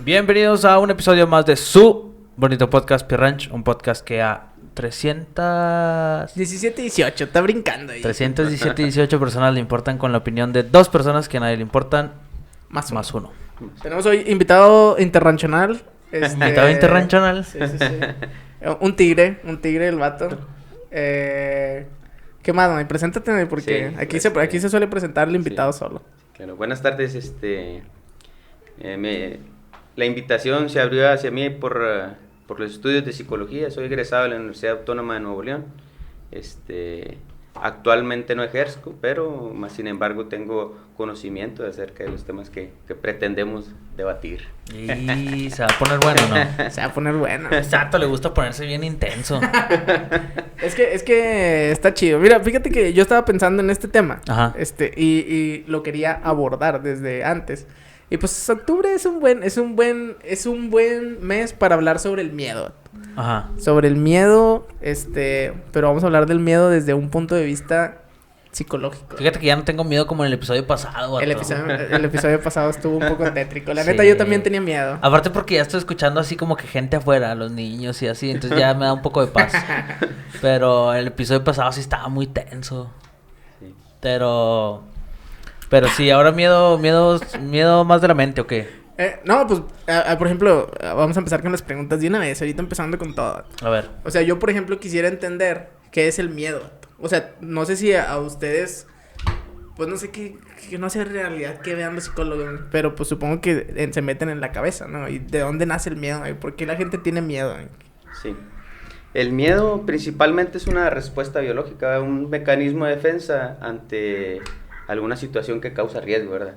Bienvenidos a un episodio más de su bonito podcast Peer Ranch, un podcast que a 17-18, está brincando ahí. 317-18 personas le importan con la opinión de dos personas que a nadie le importan, más uno. Tenemos hoy invitado internacional. Invitado internacional. Sí. Un tigre el vato. ¿Qué más, man? Preséntate, porque Sí, aquí se suele presentar el invitado solo. Claro, buenas tardes. La invitación se abrió hacia mí por los estudios de psicología. Soy egresado de la Universidad Autónoma de Nuevo León. Actualmente no ejerzo, pero más sin embargo tengo conocimiento acerca de los temas que pretendemos debatir. Y se va a poner bueno, ¿no? Se va a poner bueno. Exacto, le gusta ponerse bien intenso. Es que está chido. Mira, fíjate que yo estaba pensando en este tema. Ajá. Y lo quería abordar desde antes. Y pues octubre es un buen mes para hablar sobre el miedo. Ajá. Sobre el miedo, pero vamos a hablar del miedo desde un punto de vista psicológico. Fíjate que ya no tengo miedo como en el episodio pasado. El episodio pasado estuvo un poco tétrico. La Sí. neta, yo también tenía miedo. Aparte porque ya estoy escuchando así como que gente afuera, los niños y así, entonces ya me da un poco de paz. Pero el episodio pasado sí estaba muy tenso. Sí. Pero sí, ahora miedo más de la mente, ¿o qué? No, pues, por ejemplo, vamos a empezar con las preguntas de una vez. Ahorita empezando con todo. A ver. O sea, yo, por ejemplo, quisiera entender qué es el miedo. O sea, no sé si a ustedes, pues no sé qué no sé en realidad que vean los psicólogos, pero pues supongo que se meten en la cabeza, ¿no? ¿Y de dónde nace el miedo? ¿Y por qué la gente tiene miedo? Sí. El miedo principalmente es una respuesta biológica, un mecanismo de defensa ante alguna situación que causa riesgo, ¿verdad?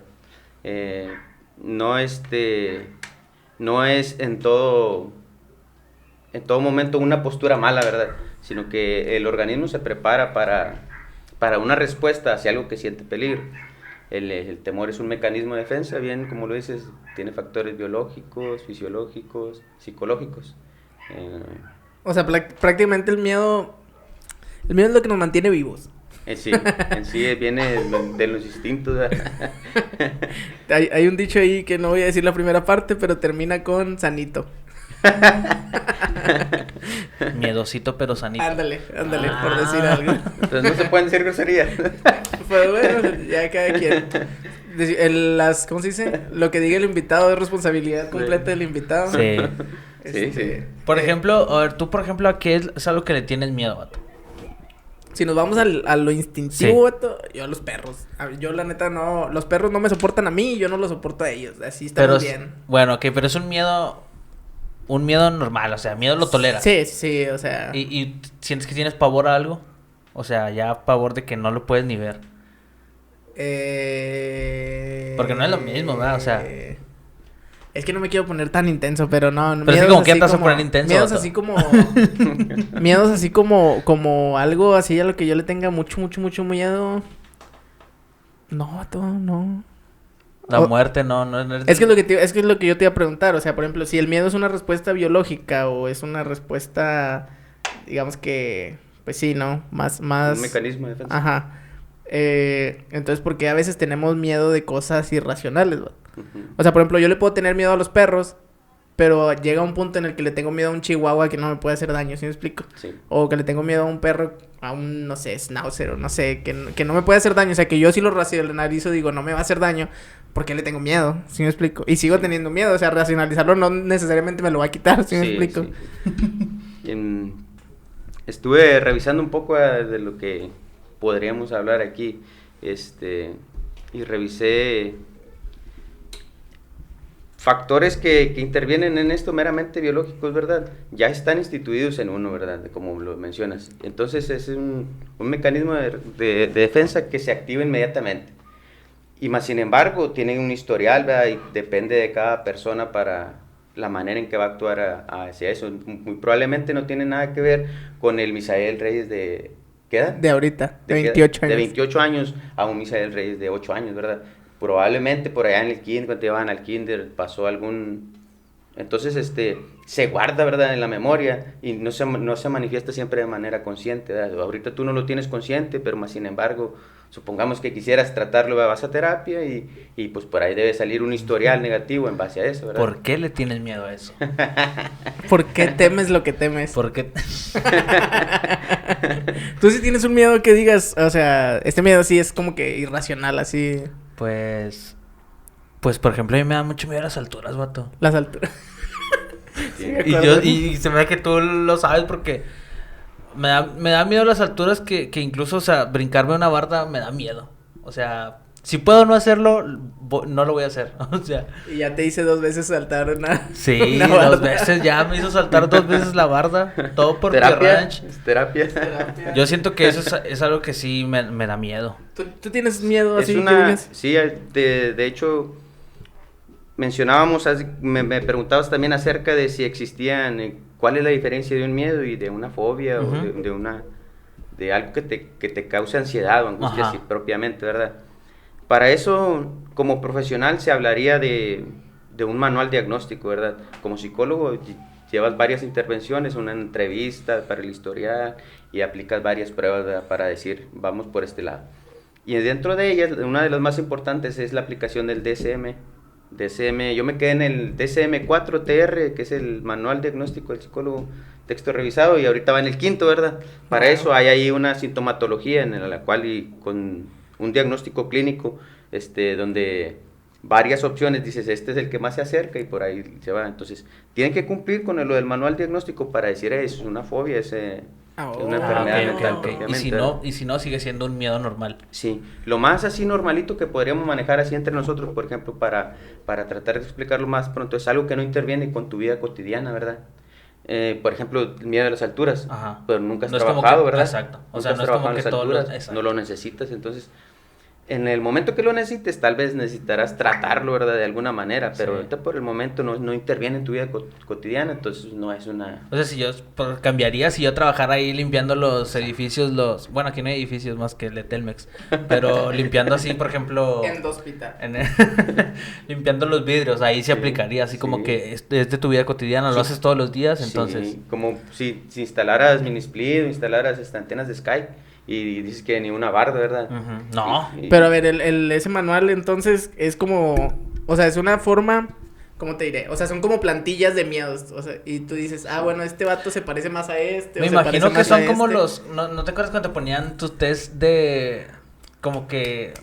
No es en todo momento una postura mala, ¿verdad? Sino que el organismo se prepara para una respuesta hacia algo que siente peligro. El temor es un mecanismo de defensa, bien como lo dices, tiene factores biológicos, fisiológicos, psicológicos. O sea, prácticamente el miedo es lo que nos mantiene vivos. En sí viene de los instintos. Hay un dicho ahí que no voy a decir la primera parte, pero termina con sanito. Miedosito pero sanito. Ándale, por decir algo. Entonces no se pueden decir groserías. Pues bueno, ya cada quien. ¿Cómo se dice? Lo que diga el invitado es responsabilidad completa del invitado. Sí. Sí. Por ejemplo, a ver, tú por ejemplo, ¿a qué es algo que le tienes miedo, vato? Si nos vamos a lo instintivo, vato, yo a los perros. Yo la neta no, los perros no me soportan a mí y yo no los soporto a ellos. Así está muy bien. Bueno, ok, pero es un miedo normal, o sea, miedo lo toleras. Sí, o sea. ¿Y sientes que tienes pavor a algo? O sea, ya pavor de que no lo puedes ni ver. Porque no es lo mismo, ¿verdad? O sea. Es que no me quiero poner tan intenso, pero no. Pero es que como que te vas a poner intenso. Miedos así como. Miedos así como algo así a lo que yo le tenga mucho miedo. No, vato, no. La muerte no. Es que es lo que yo te iba a preguntar. O sea, por ejemplo, si el miedo es una respuesta biológica o es una respuesta, digamos que, pues sí, ¿no? Más. Un mecanismo de defensa. Ajá. Entonces, ¿por qué a veces tenemos miedo de cosas irracionales, vato? O sea, por ejemplo, yo le puedo tener miedo a los perros, pero llega un punto en el que le tengo miedo a un chihuahua que no me puede hacer daño, ¿sí me explico? Sí. O que le tengo miedo a un perro, a un, no sé, schnauzer, o no sé, que no me puede hacer daño. O sea, que yo sí lo racionalizo, digo, no me va a hacer daño, porque le tengo miedo, ¿sí me explico? Y sigo teniendo miedo, o sea, racionalizarlo no necesariamente me lo va a quitar, ¿sí me explico? Sí. Estuve revisando un poco de lo que podríamos hablar aquí, y revisé factores que intervienen en esto meramente biológicos, ¿verdad? Ya están instituidos en uno, ¿verdad? Como lo mencionas. Entonces es un mecanismo de defensa que se activa inmediatamente. Y más sin embargo, tienen un historial, ¿verdad? Y depende de cada persona para la manera en que va a actuar hacia eso. Muy probablemente no tiene nada que ver con el Misael Reyes de... ¿Qué edad? De ahorita, de 28 años. De 28 años a un Misael Reyes de 8 años, ¿verdad? Probablemente por allá en el kinder, cuando te llevaban al kinder, pasó algún... Entonces, se guarda, ¿verdad?, en la memoria y no se manifiesta siempre de manera consciente, ¿verdad? Ahorita tú no lo tienes consciente, pero más sin embargo, supongamos que quisieras tratarlo, vas a terapia y pues por ahí debe salir un historial negativo en base a eso, ¿verdad? ¿Por qué le tienes miedo a eso? ¿Por qué temes lo que temes? ¿Por qué? Tú sí tienes un miedo que digas, o sea, este miedo sí es como que irracional, así, Pues, por ejemplo, a mí me da mucho miedo a las alturas, vato. las alturas. Sí. Y se me da que tú lo sabes porque me da miedo las alturas que incluso, o sea, brincarme una barda me da miedo. O sea, si puedo no hacerlo, no lo voy a hacer. O sea, Y ya te hice 2 veces saltar una... sí, una 2 barda. veces ya me hizo saltar 2 veces la barda. Todo por Terapia, ranch. es terapia. Yo siento que eso es algo que sí me da miedo. ¿Tú tienes miedo Es así que una, digas? sí, de hecho, mencionábamos, me preguntabas también acerca de si existían, cuál es la diferencia de un miedo y de una fobia o de algo que te cause ansiedad o angustia Ajá. así, propiamente, ¿verdad? Para eso, como profesional, se hablaría de un manual diagnóstico, ¿verdad? Como psicólogo, llevas varias intervenciones, una entrevista para el historial y aplicas varias pruebas, ¿verdad?, para decir, vamos por este lado. Y dentro de ellas, una de las más importantes es la aplicación del DSM. Yo me quedé en el DSM-4-TR, que es el manual diagnóstico del psicólogo, texto revisado, y ahorita va en el 5º, ¿verdad? Para eso hay ahí una sintomatología en la cual y con un diagnóstico clínico, donde varias opciones, dices, este es el que más se acerca y por ahí se va. Entonces, tienen que cumplir con lo del manual diagnóstico para decir, es una fobia, es una enfermedad ok, mental ok. propiamente. Y si no, sigue siendo un miedo normal. Sí, lo más así normalito que podríamos manejar así entre nosotros, por ejemplo, para tratar de explicarlo más pronto, es algo que no interviene con tu vida cotidiana, ¿verdad? Por ejemplo, el miedo a las alturas, Ajá. pero nunca has No es como trabajado, que- ¿verdad? exacto. O Nunca sea, has no es trabajado como en que las todos los- alturas, exacto. no lo necesitas, entonces, en el momento que lo necesites, tal vez necesitarás tratarlo, ¿verdad? De alguna manera, pero Sí. ahorita por el momento no interviene en tu vida cotidiana, entonces no es una... O sea, si yo cambiaría si yo trabajara ahí limpiando los edificios, bueno, aquí no hay edificios más que el de Telmex, pero limpiando así, por ejemplo, En el hospital. limpiando los vidrios, ahí se Sí, aplicaría, así como sí. que es de tu vida cotidiana, lo Sí. haces todos los días, entonces. Sí, como si instalaras Minisplit o instalaras antenas de Skype y dices que ni una barda, ¿verdad? Ujú. No. Pero a ver, ese manual entonces es como, o sea, es una forma, ¿cómo te diré? O sea, son como plantillas de miedos, o sea, y tú dices, bueno, este vato se parece más a este, Me o se imagino parece que más son a como este. ¿no te acuerdas cuando te ponían tus test de como que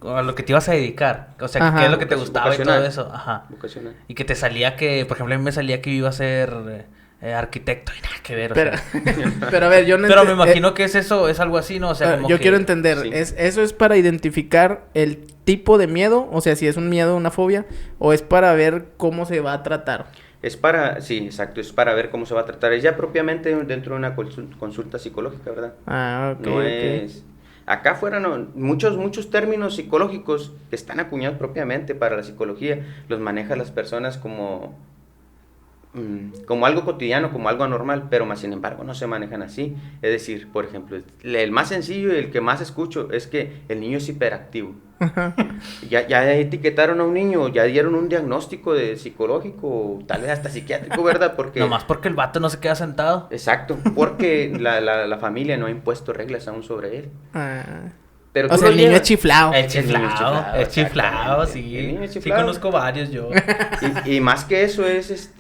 a lo que te ibas a dedicar? O sea, Ajá. qué es lo que te gustaba y todo Vocacional. eso, ajá. Vocacional. Y que te salía que, por ejemplo, a mí me salía que yo iba a ser arquitecto y nada que ver, o Pero, sea. pero a ver, yo no Pero me ente- imagino que es eso, es algo así, ¿no? O sea, como yo que... quiero entender, sí. ¿eso es para identificar el tipo de miedo? O sea, si es un miedo, una fobia, o es para ver cómo se va a tratar. Sí, exacto, es para ver cómo se va a tratar. Es ya propiamente dentro de una consulta psicológica, ¿verdad? Ah, ok, No ok. es... Acá afuera no, muchos términos psicológicos que están acuñados propiamente para la psicología, los manejan las personas como algo cotidiano, como algo anormal, pero más sin embargo no se manejan así. Es decir, por ejemplo, el más sencillo y el que más escucho es que el niño es hiperactivo. Ya etiquetaron a un niño, ya dieron un diagnóstico de psicológico, tal vez hasta psiquiátrico, ¿verdad? Porque... Nomás porque el vato no se queda sentado. Exacto, porque la familia no ha impuesto reglas aún sobre él. Ah. Pero O tú sea, lo el niño llevas- es chiflado. El niño es chiflado, chiflado, el chiflado, exactamente. sí. El niño es Sí chiflado. conozco varios yo. Y más que eso es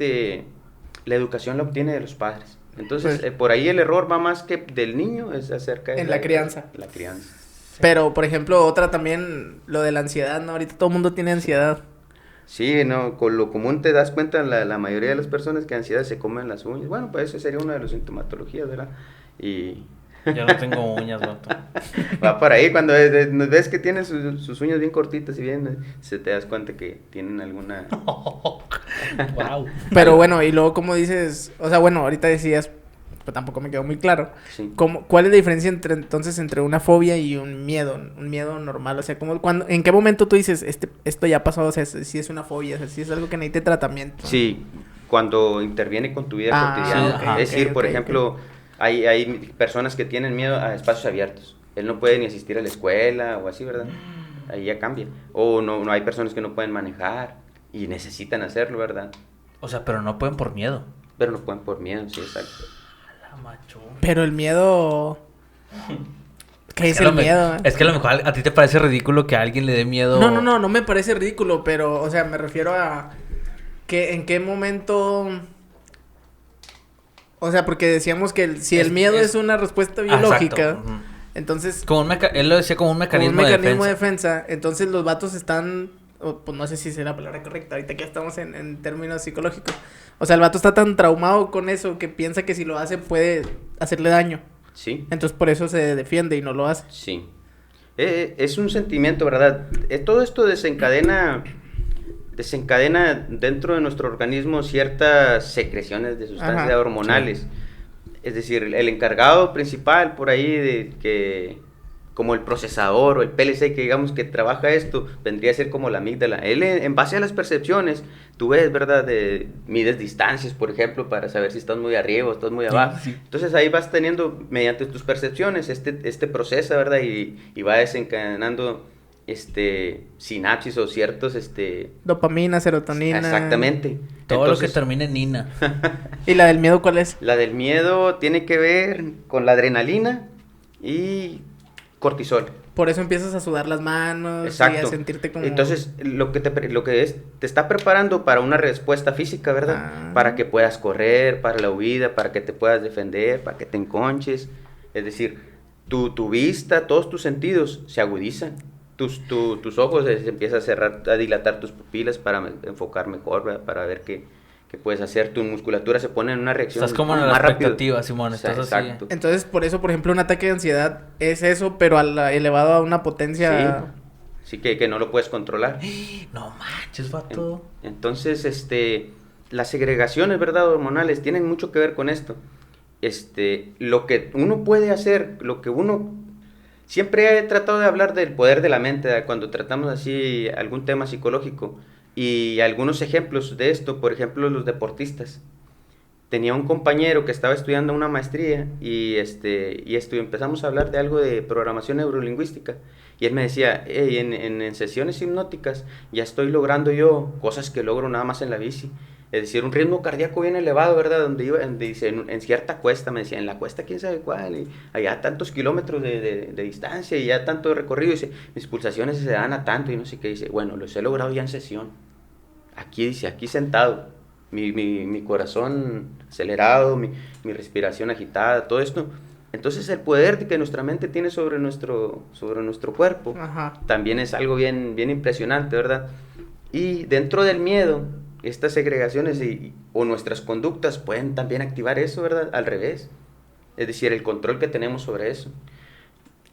la educación la obtiene de los padres. Entonces, Pues- por ahí el error va más que del niño, es acerca de En la crianza. La crianza. Pero, por ejemplo, otra también, lo de la ansiedad, ¿no? Ahorita todo el mundo tiene ansiedad. Sí, no, con lo común te das cuenta la mayoría de las personas que ansiedad se comen las uñas. Bueno, pues eso sería una de las sintomatologías, ¿verdad? Y Yo no tengo uñas, vato. va por ahí, cuando ves que tienen sus uñas bien cortitas y bien, se te das cuenta que tienen alguna... Wow. Pero bueno, y luego, como dices, o sea, bueno, ahorita decías, pero tampoco me quedó muy claro. Sí. ¿Cuál es la diferencia entre una fobia y un miedo normal? O sea, ¿en qué momento tú dices, esto ya pasó, o sea, si es una fobia, o sea, si es algo que necesite tratamiento? Sí, cuando interviene con tu vida Ah, cotidiana. sí, ajá. Es decir, Ok, por ok, ejemplo, hay personas que tienen miedo a espacios abiertos. Él no puede ni asistir a la escuela o así, ¿verdad? Ahí ya cambia. O no hay personas que no pueden manejar y necesitan hacerlo, ¿verdad? O sea, pero no pueden por miedo. Pero no pueden por miedo, sí, exacto. La macho. Pero el miedo... ¿Qué es que a el lo me- miedo? Es que a lo mejor a ti te parece ridículo que a alguien le dé miedo. No me parece ridículo, pero, o sea, me refiero a que en qué momento... O sea, porque decíamos que si el miedo es una respuesta biológica, Exacto. Ujú. entonces... Él lo decía como un Como mecanismo, un mecanismo de de defensa. defensa. Entonces los vatos están... pues no sé si será la palabra correcta. Ahorita que ya estamos en términos psicológicos. O sea, el vato está tan traumado con eso que piensa que si lo hace puede hacerle daño. Sí, Entonces por eso se defiende y no lo hace. sí. Es un sentimiento, ¿verdad? Todo esto desencadena dentro de nuestro organismo ciertas secreciones de sustancias Ajá, hormonales. Es decir, el encargado principal por ahí de que, como el procesador o el PLC que digamos que trabaja esto, vendría a ser como la amígdala. Él, en base a las percepciones, tú ves, ¿verdad? Mides distancias, por ejemplo, para saber si estás muy arriba o estás muy abajo. Sí. Entonces ahí vas teniendo, mediante tus percepciones, este procesa, ¿verdad? Y va desencadenando sinapsis o ciertos, Dopamina, serotonina. exactamente. Todo lo que Entonces, termine en Nina. ¿Y la del miedo cuál es? la del miedo tiene que ver con la adrenalina y cortisol. Por eso empiezas a sudar las manos y Exacto. a sentirte como... Entonces, te está preparando para una respuesta física, ¿verdad? Ah. Para que puedas correr, para la huida, para que te puedas defender, para que te enconches. Es decir, tu vista, todos tus sentidos se agudizan. Tus ojos se empiezan a cerrar, a dilatar tus pupilas para enfocar mejor, ¿verdad? Para ver qué puedes hacer. Tu musculatura se pone en una reacción Estás como en la más rápido. expectativa, Simón. Estás así. Exacto. Entonces, por eso, por ejemplo, un ataque de ansiedad es eso, pero elevado a una potencia... Sí, que no lo puedes controlar. No manches, vato. Entonces, las segregaciones, ¿verdad? Hormonales tienen mucho que ver con esto. Lo que uno puede hacer, siempre he tratado de hablar del poder de la mente, ¿verdad? Cuando tratamos así algún tema psicológico. Y algunos ejemplos de esto, por ejemplo, los deportistas. Tenía un compañero que estaba estudiando una maestría y empezamos a hablar de algo de programación neurolingüística. Y él me decía, hey, en sesiones hipnóticas ya estoy logrando yo cosas que logro nada más en la bici. Es decir, un ritmo cardíaco bien elevado, ¿verdad? Dice, en cierta cuesta, me decía, en la cuesta quién sabe cuál, y allá tantos kilómetros de distancia y ya tanto recorrido. Dice, mis pulsaciones se dan a tanto y no sé qué. Dice, bueno, los he logrado ya en sesión. Aquí sentado. Mi corazón acelerado, mi respiración agitada, todo esto. Entonces el poder que nuestra mente tiene sobre nuestro cuerpo Ajá. también es algo bien, bien impresionante, ¿verdad? Y dentro del miedo, estas segregaciones o nuestras conductas pueden también activar eso, ¿verdad? Al revés. Es decir, el control que tenemos sobre eso.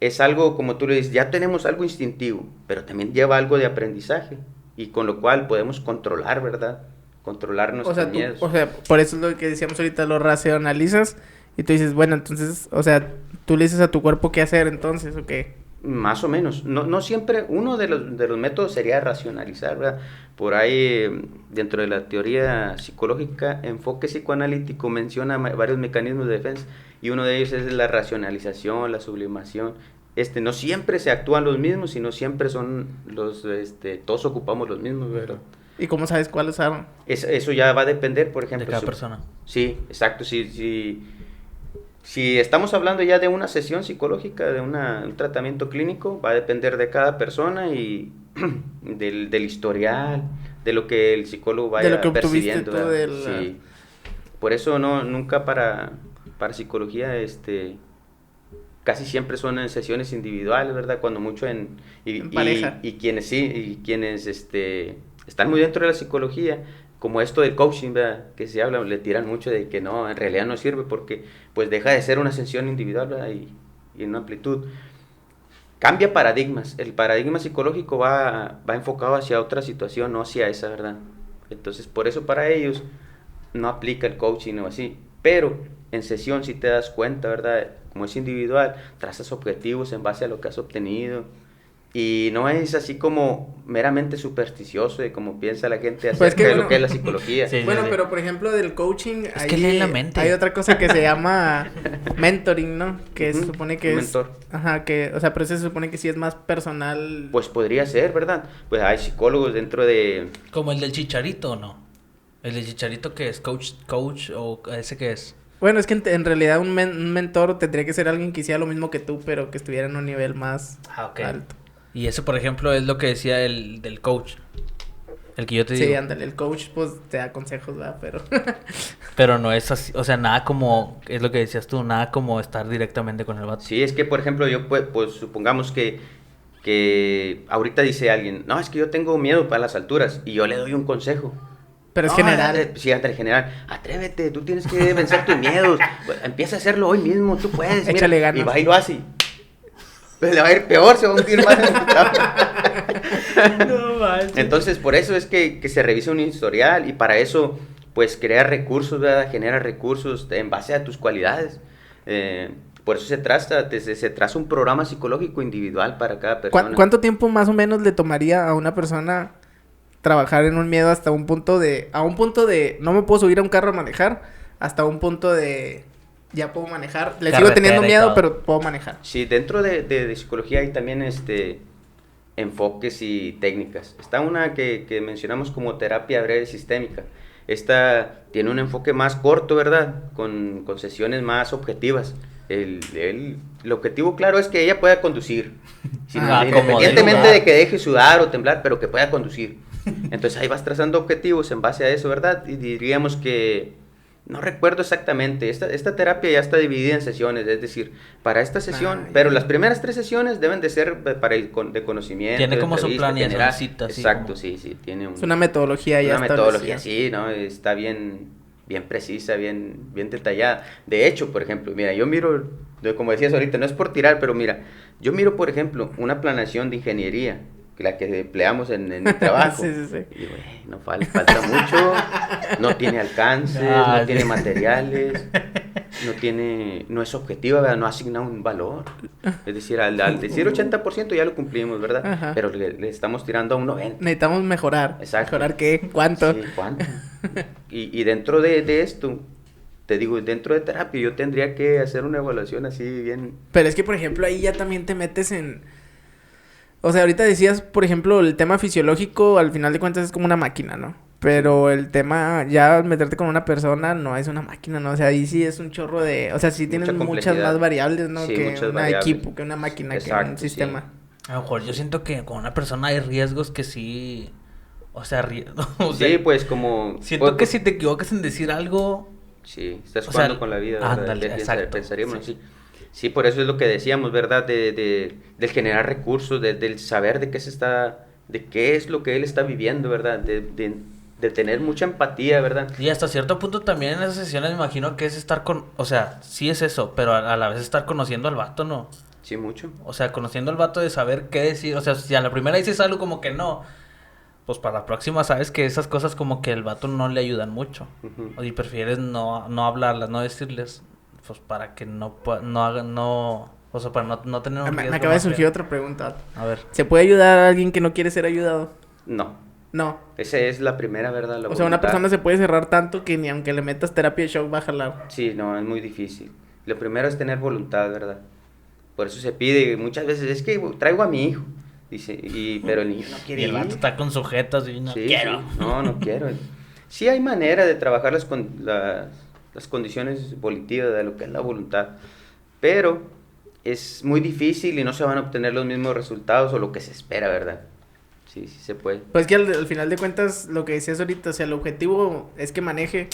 Es algo, como tú le dices, ya tenemos algo instintivo, pero también lleva algo de aprendizaje. Y con lo cual podemos controlar, ¿verdad? Controlar nuestros miedos. O sea, por eso es lo que decíamos ahorita, lo racionalizas y tú dices, bueno, entonces, o sea, tú le dices a tu cuerpo qué hacer entonces, ¿o qué? Más o menos. No siempre, uno de los métodos sería racionalizar, ¿verdad? Por ahí, dentro de la teoría psicológica, enfoque psicoanalítico menciona varios mecanismos de defensa y uno de ellos es la racionalización, la sublimación. No siempre se actúan los mismos, sino siempre son todos ocupamos los mismos, ¿verdad? ¿Y cómo sabes cuál usaron? Eso ya va a depender, por ejemplo. De cada persona. Sí, exacto. Si estamos hablando ya de una sesión psicológica, de un tratamiento clínico, va a depender de cada persona y del historial, de lo que el psicólogo vaya De lo que percibiendo. obtuviste tú de la... Sí. Por eso nunca para psicología, casi siempre son en sesiones individuales, ¿verdad? Cuando mucho en pareja. Y quienes están muy dentro de la psicología, como esto del coaching, ¿verdad? Que se habla, le tiran mucho de que no, en realidad no sirve porque pues deja de ser una sesión individual, ¿verdad? Y en una amplitud. Cambia paradigmas. El paradigma psicológico va enfocado hacia otra situación, no hacia esa, ¿verdad? Entonces, por eso para ellos no aplica el coaching o así. Pero en sesión si te das cuenta, ¿verdad? Como es individual, trazas objetivos en base a lo que has obtenido. Y no es así como meramente supersticioso de como piensa la gente acerca de lo que es la psicología. Sí, Bueno, sí. pero por ejemplo del coaching Es que leen la mente. hay otra cosa que se llama mentoring, ¿no? Que se Ujú, supone que un es... mentor. Ajá, o sea, pero eso se supone que sí es más personal. Pues podría ser, ¿verdad? Pues hay psicólogos dentro de... Como el del Chicharito, ¿o no? ¿El de Chicharito qué es? ¿Coach o ese qué es? Bueno, es que en realidad un mentor tendría que ser alguien que hiciera lo mismo que tú, pero que estuviera en un nivel más alto. Y ese, por ejemplo, es lo que decía el del coach. El que yo te digo. Sí, ándale, el coach pues te da consejos, ¿verdad? Pero... Pero no es así, o sea, nada como, es lo que decías tú, nada como estar directamente con el vato. Sí, es que, por ejemplo, yo pues supongamos que ahorita dice alguien, no, es que yo tengo miedo para las alturas, y yo le doy un consejo. Pero es no, general. Sí, ante el general. Atrévete, tú tienes que vencer tus miedos. Empieza a hacerlo hoy mismo, tú puedes. Échale ganas. Y va y lo hace. Pues le va a ir peor, se va a hundir más en el No manches. Entonces, por eso es que se revisa un historial y para eso, pues, crea recursos, ¿verdad? Genera recursos en base a tus cualidades. Por eso se traza un programa psicológico individual para cada persona. ¿Cuánto tiempo más o menos le tomaría a una persona trabajar en un miedo hasta un punto de... A un punto de... No me puedo subir a un carro a manejar. Hasta un punto de... Ya puedo manejar. Le sigo teniendo miedo, pero puedo manejar. Sí, dentro de psicología hay también enfoques y técnicas. Está una que mencionamos como terapia breve sistémica. Esta tiene un enfoque más corto, ¿verdad? Con sesiones más objetivas. El objetivo, claro, es que ella pueda conducir. Independientemente de que deje sudar o temblar, pero que pueda conducir. Entonces ahí vas trazando objetivos en base a eso, ¿verdad? Y diríamos que, no recuerdo exactamente, esta terapia ya está dividida en sesiones, es decir, para esta sesión, pero las primeras 3 sesiones deben de ser de conocimiento. Tiene como su planeación, citas. Exacto, sí, tiene es una metodología ya establecida. Una metodología, sí, ¿no? Está bien precisa, bien detallada. De hecho, por ejemplo, mira, yo miro, como decías ahorita, no es por tirar, pero mira, yo miro, por ejemplo, una planeación de ingeniería, la que empleamos en mi trabajo. Sí. Y digo, no falta mucho, no tiene alcance, no tiene materiales, no es objetiva, ¿verdad? No asigna un valor. Es decir, al decir 80% ya lo cumplimos, ¿verdad? Ajá. Pero le estamos tirando a un 90%. Necesitamos mejorar. Exacto. ¿Mejorar qué? ¿Cuánto? Sí, ¿cuánto? Y dentro de esto, te digo, dentro de terapia yo tendría que hacer una evaluación así bien... Pero es que, por ejemplo, ahí ya también te metes en... O sea, ahorita decías, por ejemplo, el tema fisiológico, al final de cuentas es como una máquina, ¿no? Pero el tema, ya al meterte con una persona, no es una máquina, ¿no? O sea, ahí sí es un chorro de... O sea, sí tienes muchas más variables, ¿no? Sí, que un equipo, que una máquina, exacto, que un sistema. Sí. A lo mejor yo siento que con una persona hay riesgos que sí... O sea, sí, pues como... Siento que si te equivocas en decir algo... Sí, estás jugando con la vida, ¿verdad? Ándale, exacto. Pensaríamos así. Sí, por eso es lo que decíamos, ¿verdad? Del generar recursos, del saber de qué es lo que él está viviendo, ¿verdad? De tener mucha empatía, ¿verdad? Y hasta cierto punto también en esas sesiones me imagino que es estar con... O sea, sí es eso, pero a la vez estar conociendo al vato, ¿no? Sí, mucho. O sea, conociendo al vato de saber qué decir. O sea, si a la primera dices algo como que no... Pues para la próxima sabes que esas cosas como que el vato no le ayudan mucho. Uh-huh. Y prefieres no hablarlas, no decirles, pues para que o sea, para no tener un riesgo. Me acaba de surgir otra pregunta. A ver. ¿Se puede ayudar a alguien que no quiere ser ayudado? No. Esa es la primera, ¿verdad? O sea, una persona se puede cerrar tanto que ni aunque le metas terapia de shock va a jalar. Sí, no, es muy difícil. Lo primero es tener voluntad, ¿verdad? Por eso se pide muchas veces, es que traigo a mi hijo. Dice, pero el niño no quiere ir. Y el vato está con sujetos y no quiero. Sí, no quiero. Sí hay manera de trabajar las condiciones volitivas de lo que es la voluntad, pero es muy difícil y no se van a obtener los mismos resultados o lo que se espera, ¿verdad? Sí se puede. Pues que al final de cuentas, lo que decías ahorita, o sea, el objetivo es que maneje.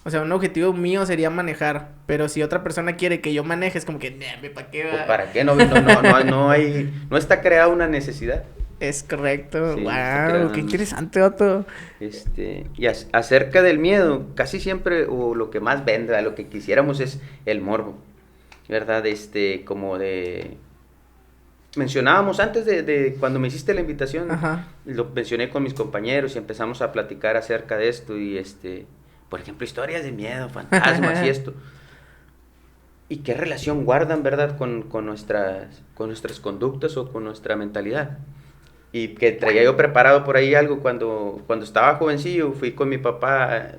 O sea, un objetivo mío sería manejar, pero si otra persona quiere que yo maneje, es como que, ¿para qué va? Pues ¿para qué? No está creada una necesidad. Es correcto. Sí, Wow, qué interesante, Otto. Y acerca del miedo, casi siempre, o lo que más vende, lo que quisiéramos es el morbo, ¿verdad? Como de... Mencionábamos antes de cuando me hiciste la invitación, Ajá. Lo mencioné con mis compañeros y empezamos a platicar acerca de esto y por ejemplo, historias de miedo, fantasmas y esto. ¿Y qué relación guardan, verdad, con nuestras conductas o con nuestra mentalidad? Y que traía yo preparado por ahí algo cuando estaba jovencillo, fui con mi papá.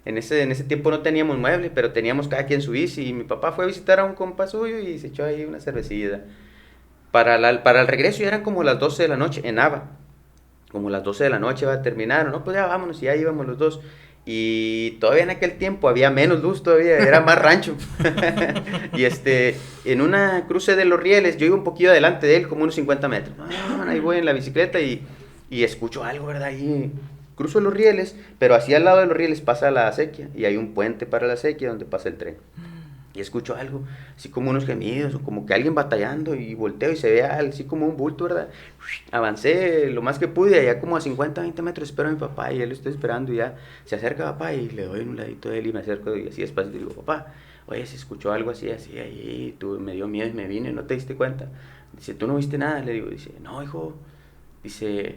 En ese tiempo no teníamos muebles, pero teníamos cada quien su bici. Y mi papá fue a visitar a un compa suyo y se echó ahí una cervecilla. Para el regreso ya eran como las 12 de la noche, en Ava. Como las 12 de la noche va a terminar, ¿no? Pues ya vámonos, y ya íbamos los dos. Y todavía en aquel tiempo había menos luz todavía, era más rancho. Y en una cruce de los rieles, yo iba un poquillo adelante de él, como unos 50 metros. Ahí voy en la bicicleta y escucho algo, ¿verdad? Ahí cruzo los rieles, pero así al lado de los rieles pasa la acequia y hay un puente para la acequia donde pasa el tren. Y escucho algo, así como unos gemidos, o como que alguien batallando, y volteo y se ve así como un bulto, ¿verdad? Avancé lo más que pude, allá como a 50, 20 metros espero a mi papá, y él lo estoy esperando, y ya se acerca papá, y le doy un ladito de él, y me acerco, y así despacio, y digo, papá, oye, se escuchó algo así, ahí, tú, me dio miedo y me vine, ¿no te diste cuenta? Dice, ¿tú no viste nada? Le digo, dice, no, hijo, dice...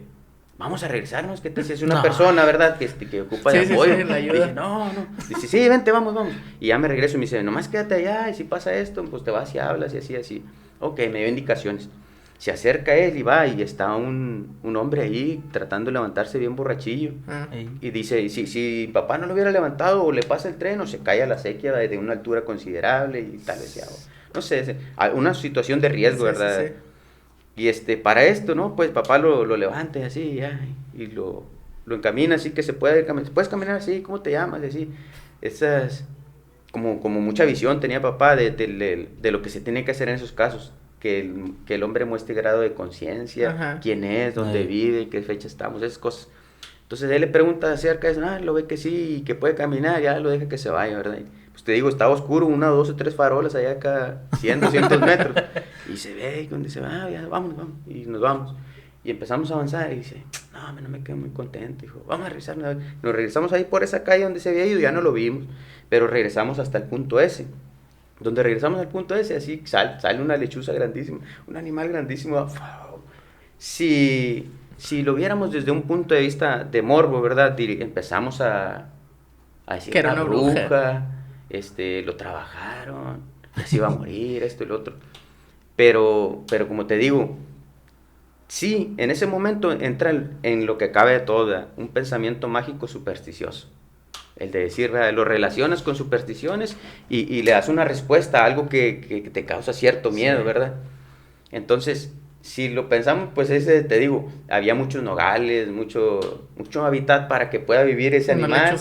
Vamos a regresarnos, ¿qué te dice? Es una persona, ¿verdad? Que ocupa de apoyo. Sí, la ayuda. Dije, no. Dice, sí, vente, vamos. Y ya me regreso y me dice, nomás quédate allá, y si pasa esto, pues te vas y hablas, y así. Ok, me dio indicaciones. Se acerca él y va, y está un hombre ahí tratando de levantarse bien borrachillo. Y dice, si papá no lo hubiera levantado, o le pasa el tren, o se cae a la acequia de una altura considerable, y tal vez ya, no sé, una situación de riesgo, ¿verdad? Sí. Y para esto, ¿no? Pues papá lo levanta y así, ya, y lo encamina así que se puede caminar. ¿Puedes caminar así? ¿Cómo te llamas? Y así. Esas, como mucha visión tenía papá de lo que se tiene que hacer en esos casos. Que el hombre muestre grado de conciencia, quién es, dónde vive, qué fecha estamos, esas cosas. Entonces él le pregunta acerca de eso, lo ve que sí, que puede caminar, ya lo deja que se vaya, ¿verdad? Y, pues te digo, estaba oscuro, 1, 2 o 3 farolas allá cada 100, 200 metros. Y se ve, y cuando dice, ya, vamos. Y nos vamos. Y empezamos a avanzar y dice, no me quedo muy contento, hijo. Vamos a regresar. Nos regresamos ahí por esa calle donde se había ido, ya no lo vimos. Pero regresamos hasta el punto ese. Donde regresamos al punto ese, así sale una lechuza grandísima, un animal grandísimo. Si lo viéramos desde un punto de vista de morbo, ¿verdad? Empezamos a decir que era una bruja. Lo trabajaron, así va a morir, esto y lo otro. Pero como te digo, sí, en ese momento entra en lo que cabe de todo, un pensamiento mágico supersticioso. El de decir, ¿verdad? Lo relacionas con supersticiones y le das una respuesta a algo que te causa cierto miedo, sí. ¿Verdad? Entonces, si lo pensamos, pues te digo, había muchos nogales, mucho hábitat para que pueda vivir ese animal.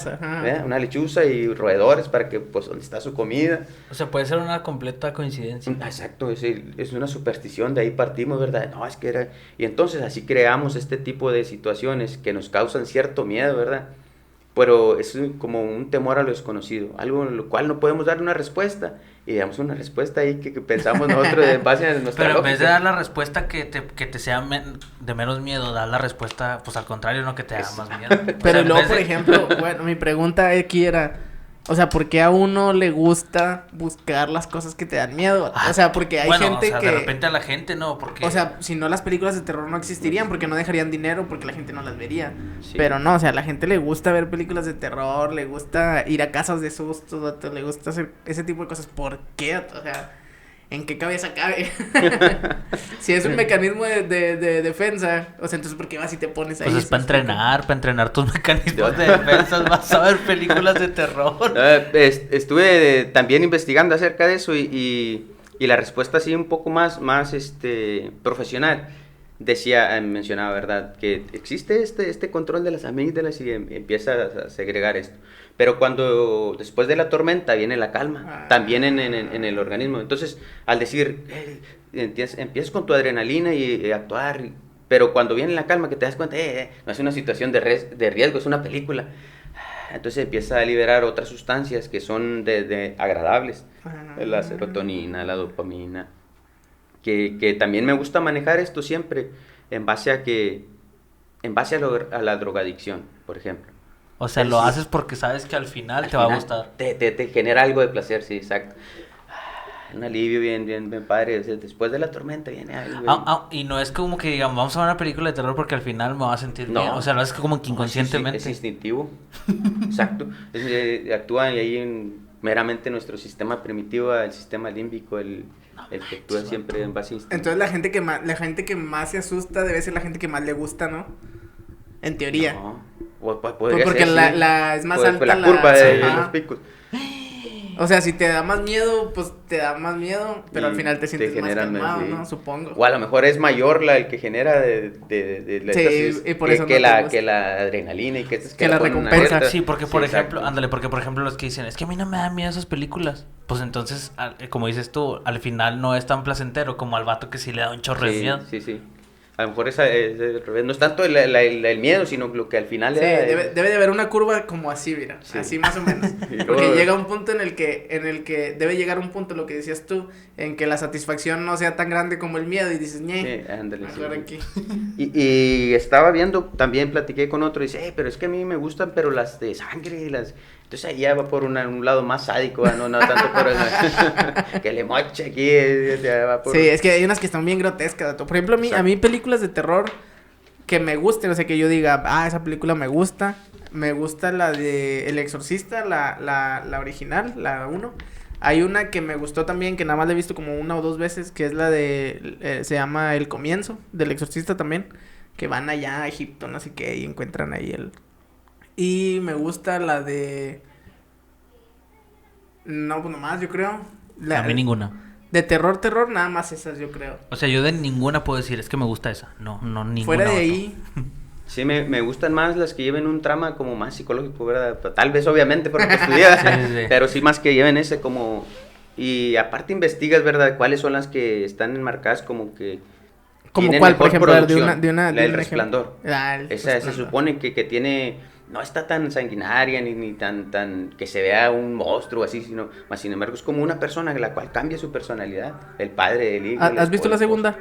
Una lechuza y roedores para que, pues, donde está su comida. O sea, puede ser una completa coincidencia. Exacto, es una superstición, de ahí partimos, ¿verdad? No, es que era... Y entonces así creamos este tipo de situaciones que nos causan cierto miedo, ¿verdad? Pero es como un temor a lo desconocido, algo en lo cual no podemos dar una respuesta, y damos una respuesta ahí que pensamos nosotros en base a nuestra Pero lógica. En vez de dar la respuesta que te sea de menos miedo, dar la respuesta, pues al contrario, no que te haga más miedo. Pero luego, por ejemplo, bueno, mi pregunta aquí era, o sea, ¿por qué a uno le gusta buscar las cosas que te dan miedo? O sea, porque hay gente que... de repente a la gente no, porque... O sea, si no, las películas de terror no existirían, porque no dejarían dinero, porque la gente no las vería. Sí. Pero no, o sea, a la gente le gusta ver películas de terror, le gusta ir a casas de susto, le gusta hacer ese tipo de cosas. ¿Por qué? O sea, ¿en qué cabeza cabe? Si es un mecanismo de defensa, o sea, entonces ¿por qué vas y te pones ahí? Pues es para entrenar tus mecanismos de defensa, vas a ver películas de terror. Estuve también investigando acerca de eso y la respuesta así un poco más profesional. Mencionaba, ¿verdad? Que existe este control de las amígdalas y empieza a segregar esto. Pero cuando después de la tormenta viene la calma, también en el organismo. Entonces, al decir, empiezas con tu adrenalina y actuar, pero cuando viene la calma que te das cuenta, no es una situación de riesgo, es una película. Entonces empieza a liberar otras sustancias que son de agradables, la serotonina, la dopamina. Que también me gusta manejar esto siempre en base a la drogadicción, por ejemplo. O sea, lo haces porque sabes que al final te va a gustar. Te genera algo de placer, sí, exacto. Un alivio bien padre. O sea, después de la tormenta viene algo. Y no es como que digamos, vamos a ver una película de terror porque al final me va a sentir bien. O sea, lo haces como que inconscientemente. Es instintivo. Exacto. Actúa ahí meramente nuestro sistema primitivo, el sistema límbico, el que actúa siempre en base a instinto. Entonces la gente que más se asusta debe ser la gente que más le gusta, ¿no? En teoría. No. Porque ser, es más alta la curva de los picos. O sea, si te da más miedo, pues te da más miedo, pero al final te sientes más calmado, sí. ¿no? Supongo. O a lo mejor es mayor el que genera de la Sí, éxtasis y por que, eso que no te la, gusta. que la adrenalina y Que la ponen recompensa. alerta. Sí, porque por ejemplo, exacto. ándale, porque por ejemplo los que dicen, es que a mí no me dan miedo esas películas. Pues entonces, como dices tú, al final no es tan placentero como al vato que sí le da un chorro de miedo. Sí. A lo mejor es al revés. No es tanto el miedo, sino lo que al final Sí, le da debe de haber una curva como así, mira, Sí. así más o menos. Y Porque luego- llega un punto en el que debe llegar un punto, lo que decías tú, en que la satisfacción no sea tan grande como el miedo y dices, ñe, Sí, ándale, mejor sí. aquí. Y estaba viendo, también platiqué con otro, y dice, pero es que a mí me gustan, pero las de sangre, Entonces ahí ya va por un lado más sádico, no tanto por que le moche aquí, ya va por... Sí, es que hay unas que están bien grotescas, dato. Por ejemplo, a mí películas de terror que me gusten, o sea, que yo diga, esa película me gusta la de El Exorcista, la original, la 1. Hay una que me gustó también, que nada más la he visto como 1 o 2 veces, que es la de, se llama El Comienzo, del Exorcista también, que van allá a Egipto, no sé qué, y encuentran ahí Y me gusta la de... No, pues nomás, yo creo. A mí ninguna. De terror, nada más esas, yo creo. O sea, yo de ninguna puedo decir, es que me gusta esa. No, ninguna. Fuera de vato. ahí, Sí, me gustan más las que lleven un trama como más psicológico, ¿verdad? Tal vez, obviamente, por lo que estudias, Sí. pero sí más que lleven ese como... Y aparte investigas, ¿verdad? ¿Cuáles son las que están enmarcadas como que... ¿como tienen cuál, por mejor ejemplo? A ver, de producción? una, La del un ejemplo. Resplandor. El Esa se Resplandor. supone que tiene... No está tan sanguinaria ni tan que se vea un monstruo así, sino más sin embargo es como una persona la cual cambia su personalidad. El padre, el hijo. ¿Has visto la segunda?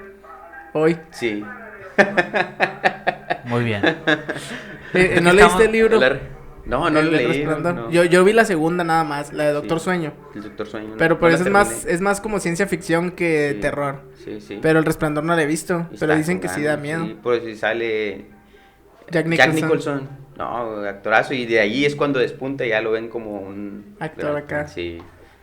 Hoy. Sí. Muy bien. ¿No leíste el libro? No lo El leí. Resplandor. No. Yo vi la segunda nada más, la de Doctor Sí. Sueño. El Doctor Sueño. Pero por no eso la es terminé. más como ciencia ficción que Sí, terror. Sí. Pero El Resplandor no la he visto. Y Pero está dicen con que sí da ganas, miedo. Sí, pues si sale Jack Jack Nicholson. Nicholson. No, actorazo. Y de ahí es cuando despunta, ya lo ven como un... Actor acá. Sí.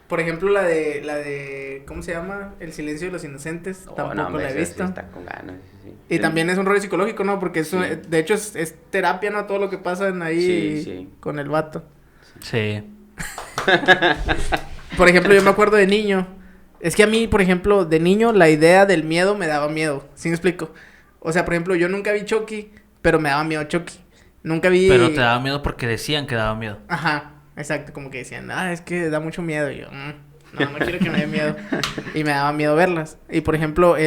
Por ejemplo, la de ¿cómo se llama? El silencio de los inocentes. Tampoco hombre, la he esa sí visto. está con ganas. Sí. Y también es un rollo psicológico, ¿no? Porque Sí. de hecho es terapia, ¿no? Todo lo que pasa ahí Sí. con el vato. Sí. Por ejemplo, yo me acuerdo de niño. Es que a mí, por ejemplo, de niño, la idea del miedo me daba miedo. ¿Sí me explico? O sea, por ejemplo, yo nunca vi Chucky, pero me daba miedo Chucky. Nunca vi... Pero te daba miedo porque decían que daba miedo. Ajá, exacto. Como que decían, es que da mucho miedo. Y yo, no quiero que me dé miedo. Y me daba miedo verlas. Y, por ejemplo, la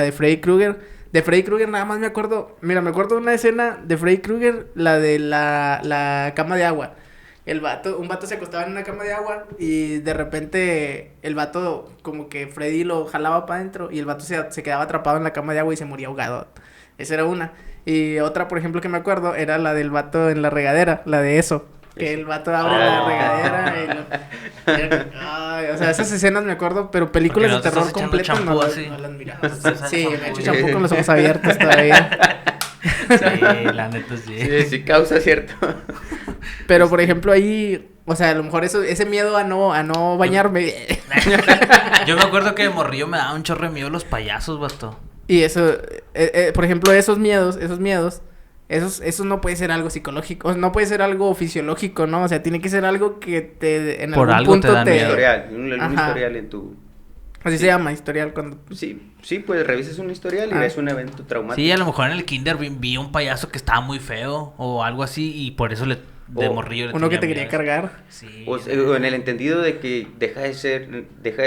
de Freddy Krueger. De Freddy Krueger nada más me acuerdo... Mira, me acuerdo de una escena de Freddy Krueger, la de la cama de agua. Un vato se acostaba en una cama de agua y de repente el vato, como que Freddy lo jalaba para adentro y el vato se quedaba atrapado en la cama de agua y se moría ahogado. Esa era una. Y otra, por ejemplo, que me acuerdo era la del vato en la regadera, la de eso. Que el vato abre la regadera y o sea, esas escenas me acuerdo, pero películas de Porque no te terror estás echando completas champú no, así. no las miraba. Te estás echando Sí, me champú. echo champú con los ojos abiertos todavía. Sí, la neta sí. Sí, causa cierto. Pero, por ejemplo, ahí, o sea, a lo mejor ese miedo a no bañarme. Yo me acuerdo que de morrillo me daba un chorro de miedo los payasos, basto. Y eso, por ejemplo, esos miedos, eso no puede ser algo psicológico, no puede ser algo fisiológico, ¿no? O sea, tiene que ser algo que en Por algún algo te punto da miedo. Historial, un Ajá. historial en tu... Así se llama, historial, cuando... Sí, pues revisas un historial y ves un evento traumático. Sí, a lo mejor en el kinder vi un payaso que estaba muy feo o algo así y por eso de O morrillo le Uno que te tenía quería miedo. cargar. Sí. O en el entendido de que deja de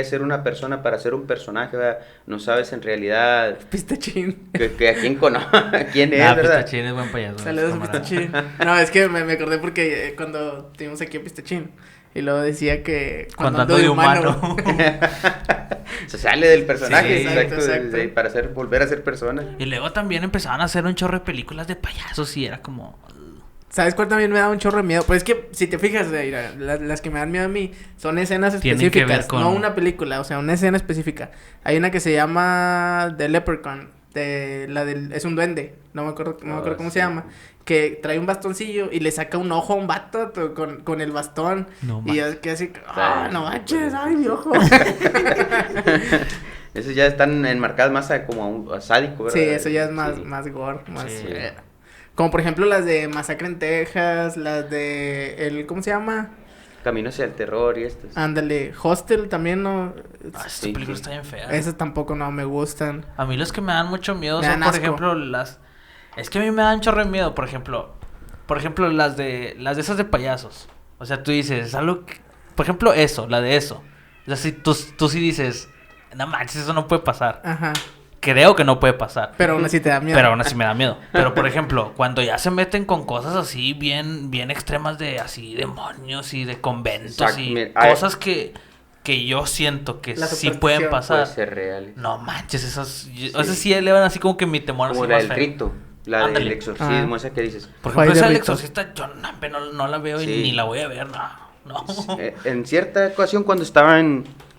ser una persona para ser un personaje, ¿verdad? No sabes en realidad Pistachín. que a quién conoce, a quién es, Ah, ¿verdad? Pistachín es buen payaso. Saludos a camarada. Pistachín. No, es que me acordé porque cuando tuvimos aquí a Pistachín. Y luego decía que Cuando ando de humano. Se sale del personaje, Sí, exacto, exacto. para volver a ser persona. Y luego también empezaban a hacer un chorro de películas de payasos y era como... ¿Sabes cuál también me da un chorro de miedo? Pues es que, si te fijas, mira, las que me dan miedo a mí son escenas Tienen que específicas, ver con- no una película, o sea, una escena específica. Hay una que se llama The Leprechaun, es un duende, no me acuerdo cómo sí. se llama, que trae un bastoncillo y le saca un ojo a un vato con el bastón. No y manches. yo que así, no manches, ay, mi ojo. Esos ya están enmarcadas más a sádico, ¿verdad? Sí, eso ya es más, Sí. más gore, más... Sí. Como por ejemplo las de Masacre en Texas, las de ¿cómo se llama? Camino hacia el terror y estos. Ándale, Hostel también no. Esta Sí, película sí. está bien fea. Esas tampoco no me gustan. A mí los que me dan mucho miedo Me son, dan por asco. ejemplo, las... Es que a mí me dan chorro de miedo, por ejemplo, las de esas de payasos. O sea, tú dices, algo que... Por ejemplo, la de eso. O sea, si tú sí dices, no manches, eso no puede pasar. Ajá. Creo que no puede pasar. Pero aún así te da miedo. Pero aún así me da miedo. Pero, por ejemplo, cuando ya se meten con cosas así bien extremas de así demonios y de conventos Exacto, y mira, cosas que yo siento que La sí pueden superstición pasar. Puede ser real. No manches, esas Sí. sí elevan así como que mi temor Como así la más del feo. rito, la Ándale. del exorcismo, Ah. esa que dices. Por Fue ejemplo, de esa del rito. exorcista yo no la veo y Sí. ni la voy a ver, no. En cierta ocasión cuando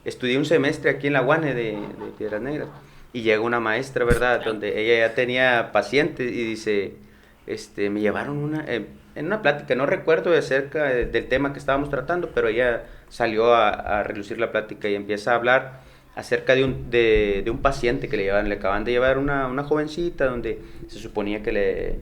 estudié un semestre aquí en la UANE de Piedras Negras y llega una maestra, ¿verdad? Donde ella ya tenía pacientes y dice, me llevaron en una plática, no recuerdo acerca del tema que estábamos tratando, pero ella salió a relucir la plática y empieza a hablar acerca de un paciente que le acaban de llevar una jovencita donde se suponía que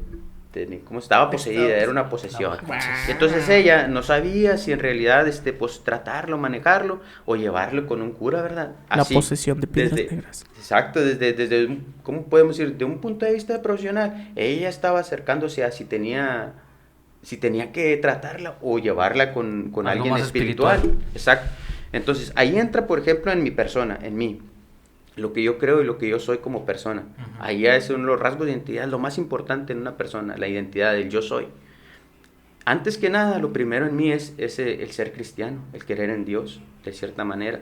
¿cómo estaba poseída? Era una posesión. No, Y entonces ella no sabía si en realidad pues tratarlo, manejarlo o llevarlo con un cura, ¿verdad? La posesión de Piedras Negras. Exacto, desde ¿cómo podemos decir? De un punto de vista profesional, ella estaba acercándose a si tenía que tratarla o llevarla con Algo alguien más espiritual. espiritual. Exacto. Entonces, ahí entra, por ejemplo, en mi persona, en mí, lo que yo creo y lo que yo soy como persona. Ujú. Ahí ya es uno de los rasgos de identidad, lo más importante en una persona, la identidad del yo soy. Antes que nada, lo primero en mí es el ser cristiano, el creer en Dios, de cierta manera.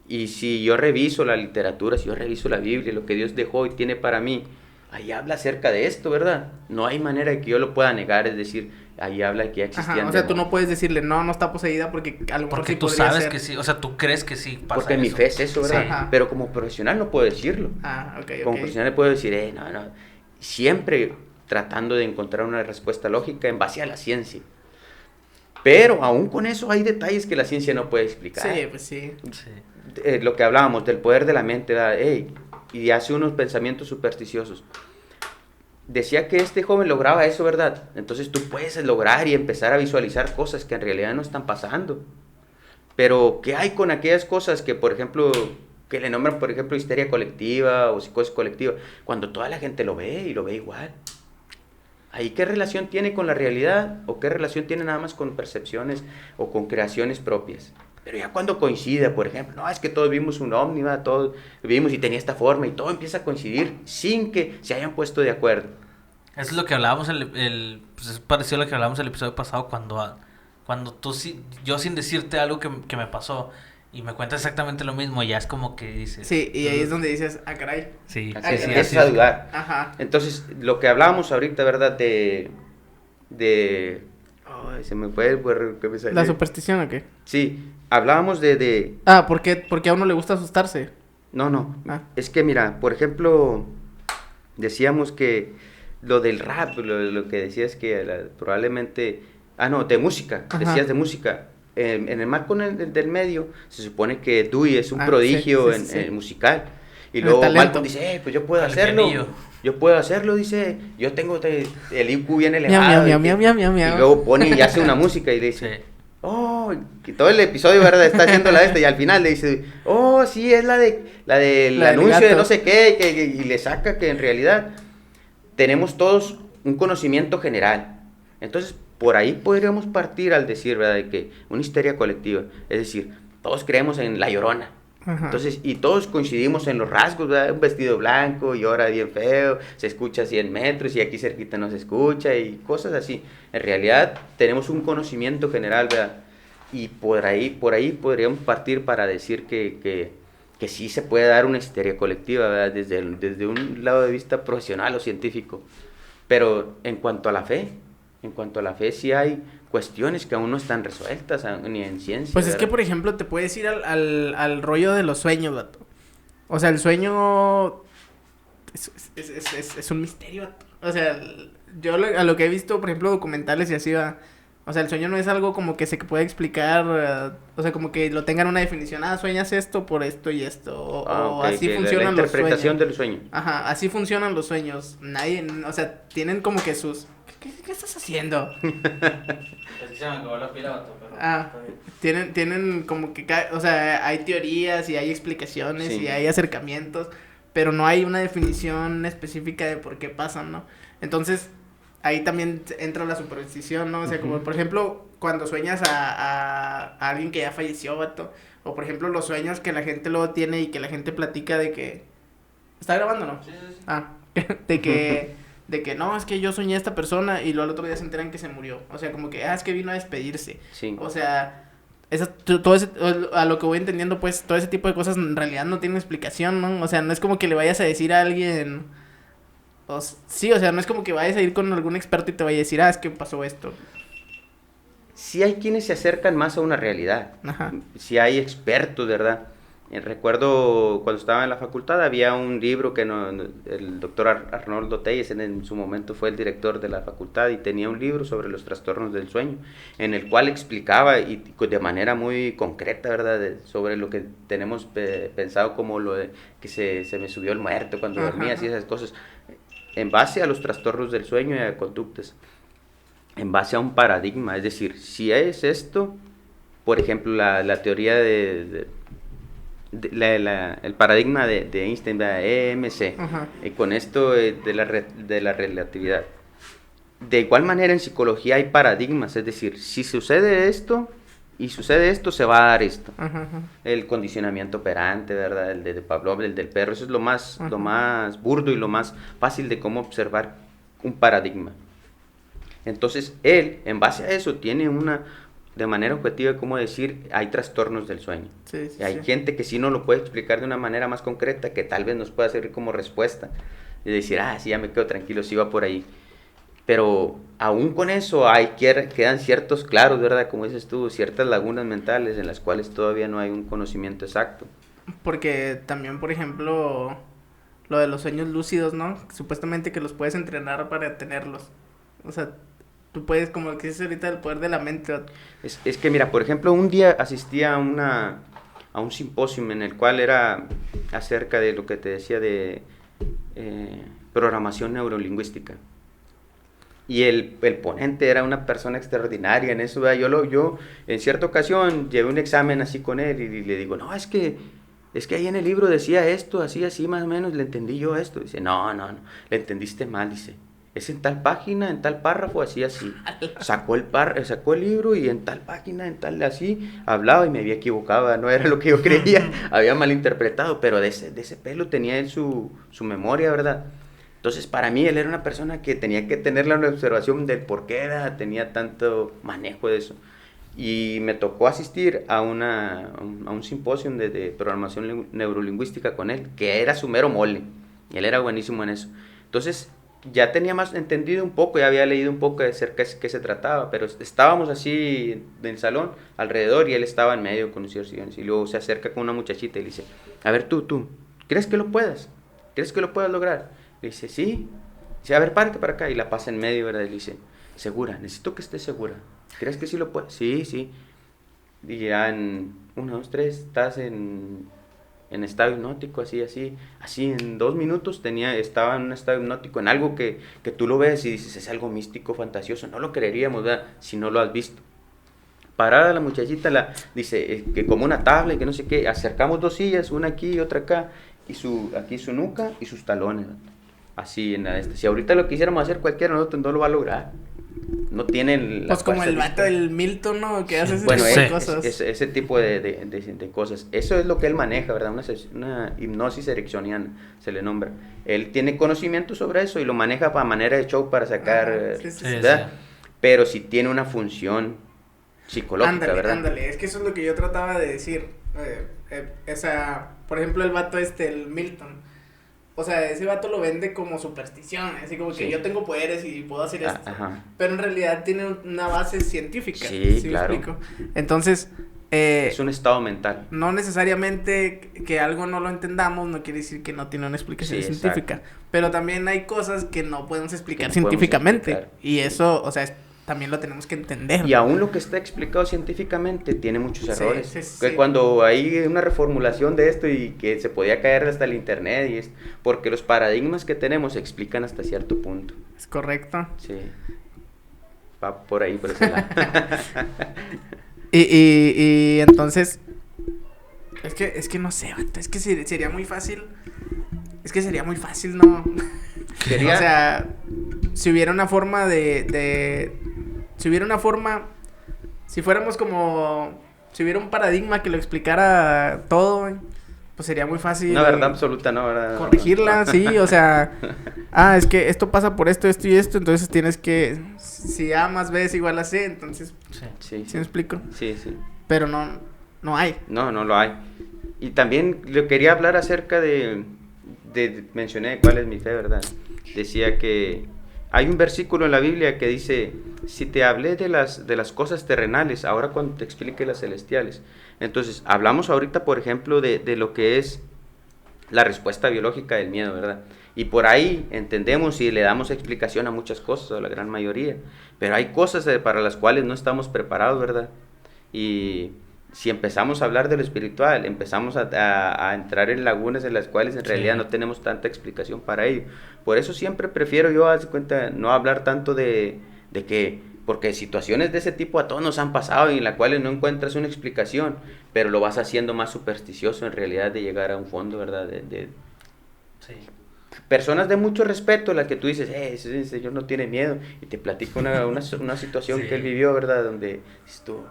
Y si yo reviso la literatura, si yo reviso la Biblia, lo que Dios dejó y tiene para mí, ahí habla acerca de esto, ¿verdad? No hay manera de que yo lo pueda negar, es decir, ahí habla que ya existían Ajá, o sea, tú demonios. no puedes decirle, no está poseída porque a lo mejor Porque sí tú podría sabes ser. que sí, o sea, tú crees que sí pasa Porque mi eso. fe es eso, ¿verdad? Sí. Ajá. Pero como profesional no puedo decirlo. Ah, ok, Como ok. profesional puedo decir, no. Siempre tratando de encontrar una respuesta lógica en base a la ciencia. Pero aún con eso hay detalles que la ciencia no puede explicar. Sí, pues sí. Sí. Lo que hablábamos del poder de la mente, ¿verdad? Y hace unos pensamientos supersticiosos. Decía que este joven lograba eso, ¿verdad? Entonces tú puedes lograr y empezar a visualizar cosas que en realidad no están pasando. Pero, ¿qué hay con aquellas cosas que, por ejemplo, que le nombran, por ejemplo, histeria colectiva o psicosis colectiva, cuando toda la gente lo ve y lo ve igual? ¿Ahí qué relación tiene con la realidad? ¿O qué relación tiene nada más con percepciones o con creaciones propias? Pero ya cuando coincide, por ejemplo, no, es que todos vimos un ovni, ¿verdad? Todos vimos y tenía esta forma y todo empieza a coincidir sin que se hayan puesto de acuerdo. Eso es lo que hablábamos pues es parecido a lo que hablábamos el episodio pasado cuando tú yo sin decirte algo que me pasó y me cuentas exactamente lo mismo, ya es como que dices. Sí, y ahí es donde dices, caray. Sí, Así sí, empiezas así a es. dudar. Ajá. Entonces, lo que hablábamos ahorita, ¿verdad? Ay, se me fue ¿qué me salió? ¿La superstición o qué? Sí, hablábamos de... Ah, porque a uno le gusta asustarse. No, Ah. es que mira, por ejemplo, decíamos que lo del rap, lo que decías que probablemente... de música, Ajá. decías de música. En el marco del medio, se supone que Dewey es un Ah, prodigio sí, sí. en musical. Y En luego el talento. Malcolm dice, pues yo puedo Al hacerlo. genillo. Yo puedo hacerlo, dice. Yo tengo el IQ bien Miau, elevado. miau, y miau, que- miau, miau, miau. Y luego pone y hace una música y le Sí. dice, que todo el episodio, ¿verdad? Está haciendo y al final le dice, sí, es la del La del anuncio de gato. no sé qué, y le saca que en realidad tenemos todos un conocimiento general. Entonces, por ahí podríamos partir al decir, ¿verdad? De que una histeria colectiva, es decir, todos creemos en La Llorona. Ajá. Entonces, y todos coincidimos en los rasgos, ¿verdad? Un vestido blanco y ahora bien feo, se escucha a 100 metros y aquí cerquita no se escucha y cosas así. En realidad tenemos un conocimiento general, ¿verdad? Y por ahí podríamos partir para decir que sí se puede dar una histeria colectiva, ¿verdad? Desde un lado de vista profesional o científico. Pero en cuanto a la fe sí hay cuestiones que aún no están resueltas ni en ciencia. Pues es que, ¿verdad? por ejemplo, te puedes ir al rollo de los sueños, vato. O sea, el sueño es un misterio, vato. O sea, yo a lo que he visto, por ejemplo, documentales y así va. O sea, el sueño no es algo como que se puede explicar, o sea, como que lo tengan una definición. Sueñas esto por esto y esto. O Ok, así que la funcionan los interpretación sueños. del sueño. Ajá, así funcionan los sueños. Nadie, o sea, tienen como que sus ¿Qué estás haciendo? Así se me acabó la pila, vato, pero... Tienen como que, o sea, hay teorías y hay explicaciones Sí. y hay acercamientos, pero no hay una definición específica de por qué pasan, ¿no? Entonces, ahí también entra la superstición, ¿no? O sea, como por ejemplo, cuando sueñas a alguien que ya falleció, vato, o por ejemplo, los sueños que la gente luego tiene y que la gente platica de que... ¿Está grabando, no? Sí. De que no, es que yo soñé a esta persona y luego al otro día se enteran que se murió. O sea, como que, es que vino a despedirse. Sí. O sea, todo ese, a lo que voy entendiendo, pues, todo ese tipo de cosas en realidad no tienen explicación, ¿no? O sea, no es como que le vayas a decir a alguien... sí, o sea, no es como que vayas a ir con algún experto y te vaya a decir, es que pasó esto. Sí hay quienes se acercan más a una realidad. Ajá. Sí hay expertos, ¿verdad? Recuerdo cuando estaba en la facultad había un libro que el doctor Arnoldo Telles en su momento fue el director de la facultad y tenía un libro sobre los trastornos del sueño en el cual explicaba y de manera muy concreta, ¿verdad? Sobre lo que tenemos pensado como lo de que se me subió el muerto cuando dormías y esas cosas en base a los trastornos del sueño y a conductas, en base a un paradigma, es decir, si es esto, por ejemplo, la teoría el paradigma de Einstein, la EMC, con esto de la relatividad. De igual manera en psicología hay paradigmas, es decir, si sucede esto y sucede esto, se va a dar esto. El condicionamiento operante, ¿verdad? El de Pavlov, el del perro, eso es lo más burdo y lo más fácil de cómo observar un paradigma. Entonces él, en base a eso, tiene de manera objetiva, como decir, hay trastornos del sueño. Sí, hay gente que sí no lo puede explicar de una manera más concreta, que tal vez nos pueda servir como respuesta, y decir, sí, ya me quedo tranquilo, sí va por ahí. Pero aún con eso quedan ciertos claros, ¿verdad? Como dices tú, ciertas lagunas mentales en las cuales todavía no hay un conocimiento exacto. Porque también, por ejemplo, lo de los sueños lúcidos, ¿no? Supuestamente que los puedes entrenar para tenerlos. O sea, tú puedes, como que dices ahorita, el poder de la mente. Es que mira, por ejemplo, un día asistí a un simposio en el cual era acerca de lo que te decía de programación neurolingüística. Y el ponente era una persona extraordinaria en eso, ¿verdad? Yo en cierta ocasión llevé un examen así con él y le digo, no, es que ahí en el libro decía esto, así más o menos, le entendí yo esto. Dice, no, le entendiste mal, dice. Es en tal página, en tal párrafo, así. Sacó el libro y en tal página, en tal así, hablaba y me había equivocado, no era lo que yo creía, había malinterpretado, pero de ese pelo tenía él su memoria, ¿verdad? Entonces, para mí, él era una persona que tenía que tener la observación del por qué tenía tanto manejo de eso. Y me tocó asistir a un simposio de programación neurolingüística con él, que era su mero mole, y él era buenísimo en eso. Entonces, ya tenía más entendido un poco, ya había leído un poco de cerca de qué se trataba, pero estábamos así en el salón, alrededor, y él estaba en medio con un sillones, y luego se acerca con una muchachita y le dice, a ver tú, ¿crees que lo puedas? ¿Crees que lo puedas lograr? Le dice, sí. Dice, a ver, párate para acá, y la pasa en medio, ¿verdad? Y le dice, segura, necesito que estés segura. ¿Crees que sí lo puedes? Sí. Y ya en 1, 2, 3, estás en estado hipnótico, así, en 2 minutos estaba en un estado hipnótico, en algo que tú lo ves y dices, es algo místico, fantasioso, no lo creeríamos, ¿verdad? Si no lo has visto. Parada la muchachita, dice, que como una tabla y que no sé qué, acercamos 2 sillas, una aquí y otra acá, y aquí su nuca y sus talones, ¿verdad? Así si ahorita lo quisiéramos hacer cualquiera, nosotros no lo va a lograr. No tienen pues como el vato del Milton, ¿no? Que hace ese tipo de cosas. Ese tipo de cosas. Eso es lo que él maneja, ¿verdad? Una hipnosis ericksoniana, se le nombra. Él tiene conocimiento sobre eso y lo maneja para manera de show, para sacar, ¿verdad? Sí. Pero sí tiene una función psicológica, ¿verdad? Ándale, es que eso es lo que yo trataba de decir. Por ejemplo, el vato el Milton. O sea, ese vato lo vende como superstición, así como que yo tengo poderes y puedo hacer esto. Pero en realidad tiene una base científica. Sí, claro. ¿Me explico? Entonces, es un estado mental. No necesariamente que algo no lo entendamos no quiere decir que no tiene una explicación científica. Pero también hay cosas que no podemos explicar científicamente. Y eso, o sea, también lo tenemos que entender. Y aún lo que está explicado científicamente tiene muchos errores. Sí. Que cuando hay una reformulación de esto y que se podía caer hasta el internet, y porque los paradigmas que tenemos se explican hasta cierto punto. Es correcto. Sí. Va por ahí, por ese lado. y entonces, es que no sé, vato, es que sería muy fácil. Es que sería muy fácil, ¿no? Sería... O sea, si hubiera una forma si hubiera una forma, si fuéramos como, si hubiera un paradigma que lo explicara todo, pues sería muy fácil. Una verdad absoluta, ¿no? ¿Verdad? Corregirla, sí, o sea, es que esto pasa por esto y esto, entonces tienes que, si A más B es igual a C, entonces, ¿sí me explico? Sí. Pero no hay. No lo hay. Y también le quería hablar acerca mencioné cuál es mi fe, ¿verdad? Decía que hay un versículo en la Biblia que dice, si te hablé de las cosas terrenales, ahora cuando te explique las celestiales. Entonces, hablamos ahorita, por ejemplo, de lo que es la respuesta biológica del miedo, ¿verdad? Y por ahí entendemos y le damos explicación a muchas cosas, a la gran mayoría. Pero hay cosas para las cuales no estamos preparados, ¿verdad? Y si empezamos a hablar de lo espiritual, empezamos a entrar en lagunas en las cuales en realidad no tenemos tanta explicación para ello. Por eso siempre prefiero yo, haz de cuenta, no hablar tanto de que, porque situaciones de ese tipo a todos nos han pasado y en las cuales no encuentras una explicación, pero lo vas haciendo más supersticioso en realidad de llegar a un fondo, ¿verdad? Sí. Personas de mucho respeto, las que tú dices, ese señor no tiene miedo, y te platico una situación que él vivió, ¿verdad? Donde dices tú,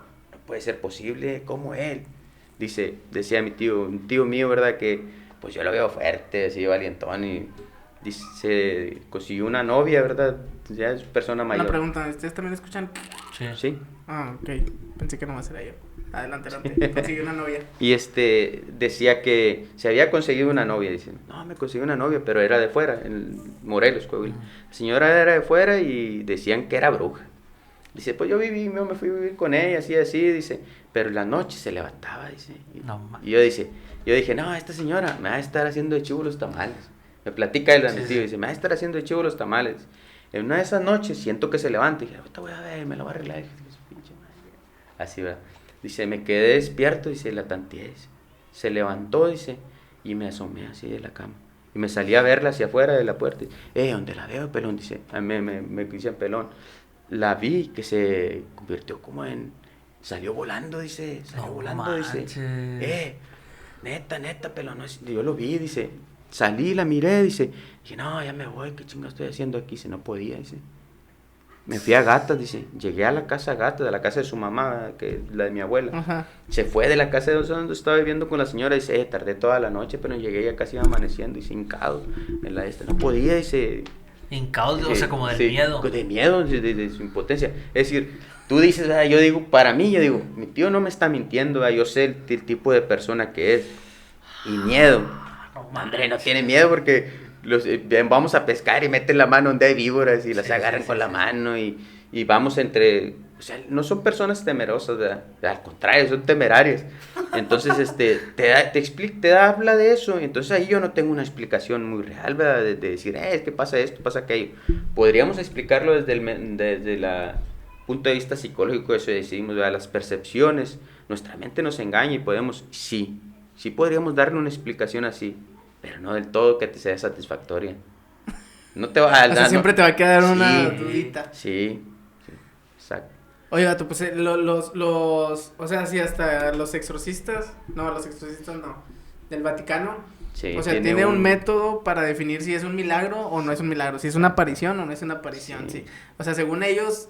puede ser posible, como él. Decía un tío mío, ¿verdad? Que pues yo lo veo fuerte, así valientón, y se consiguió una novia, ¿verdad? Ya es persona mayor. Una pregunta, ¿ustedes también escuchan? Sí. Ok, pensé que nomás era yo. Adelante, consiguió una novia. Y decía que se había conseguido una novia, dice, no, me conseguí una novia, pero era de fuera, en Morelos, Coahuila. La señora era de fuera y decían que era bruja. Dice, pues yo me fui a vivir con ella, así, dice, pero en la noche se levantaba, dice. Y yo dije, no, esta señora me va a estar haciendo de chivo los tamales. Me platica él, tío, dice, me va a estar haciendo de chivo los tamales. En una de esas noches siento que se levanta y dije, ahorita voy a ver, me lo va a arreglar. Así, ¿verdad? Dice, me quedé despierto, dice, la tanteé, dice. Se levantó, dice, y me asomé así de la cama. Y me salí a verla hacia afuera de la puerta. ¿Dónde la veo, pelón? Dice, me dicen pelón. La vi que se convirtió como salió volando, dice, dice, neta, pelón, no, yo lo vi, dice, salí, la miré, dice, dije, no, ya me voy, qué chingo estoy haciendo aquí, dice, no podía, dice, me fui a Gatas, dice, llegué a la casa Gatas, a la casa de su mamá, que es la de mi abuela. Ajá. Se fue de la casa donde estaba viviendo con la señora, dice, tardé toda la noche, pero llegué ya casi amaneciendo, dice, hincado, no podía, dice. Hincados, o sea, como del miedo. De miedo, de su impotencia. Es decir, tú dices, yo digo, para mí, mi tío no me está mintiendo, yo sé el tipo de persona que es. Y miedo. Hombre, no tiene miedo porque vamos a pescar y meten la mano donde hay víboras y las agarran con la mano y vamos entre... O sea, no son personas temerosas, ¿verdad? Al contrario, son temerarias. Entonces, habla de eso. Entonces ahí yo no tengo una explicación muy real, ¿verdad? De decir, es que pasa esto, pasa aquello. Podríamos explicarlo desde el punto de vista psicológico, eso decimos, ¿verdad? Las percepciones. Nuestra mente nos engaña y podemos, sí podríamos darle una explicación así, pero no del todo que te sea satisfactoria. No te va a dar... siempre te va a quedar una dudita. Sí, exacto. Oye, vato, pues o sea, sí, hasta los exorcistas no, del Vaticano, sí, o sea, tiene un método para definir si es un milagro o no es un milagro, si es una aparición o no es una aparición, sí. O sea, según ellos,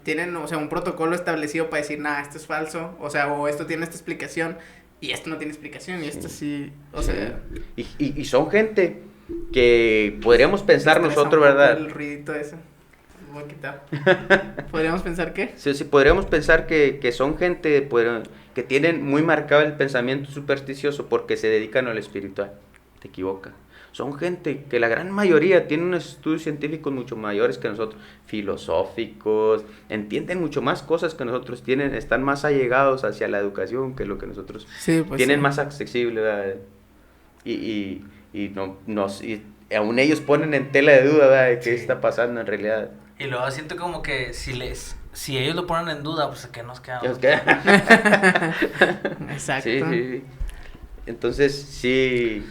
tienen, o sea, un protocolo establecido para decir, esto es falso, o sea, o esto tiene esta explicación, y esto no tiene explicación, y esto sí, o sea... Y son gente que podríamos pensar nosotros, ¿verdad? El ruidito ese. Voy a quitar. ¿Podríamos pensar qué? Sí, podríamos pensar que son gente que tienen muy marcado el pensamiento supersticioso porque se dedican a lo espiritual. Te equivocas. Son gente que la gran mayoría tiene unos estudios científicos mucho mayores que nosotros, filosóficos, entienden mucho más cosas que nosotros, están más allegados hacia la educación que lo que nosotros tienen más accesible, ¿verdad? Y aún ellos ponen en tela de duda, ¿verdad? De qué está pasando en realidad. Y luego siento como que si ellos lo ponen en duda, pues ¿qué nos queda? ¿Qué os queda? Exacto. Sí, sí, sí. Entonces, sí,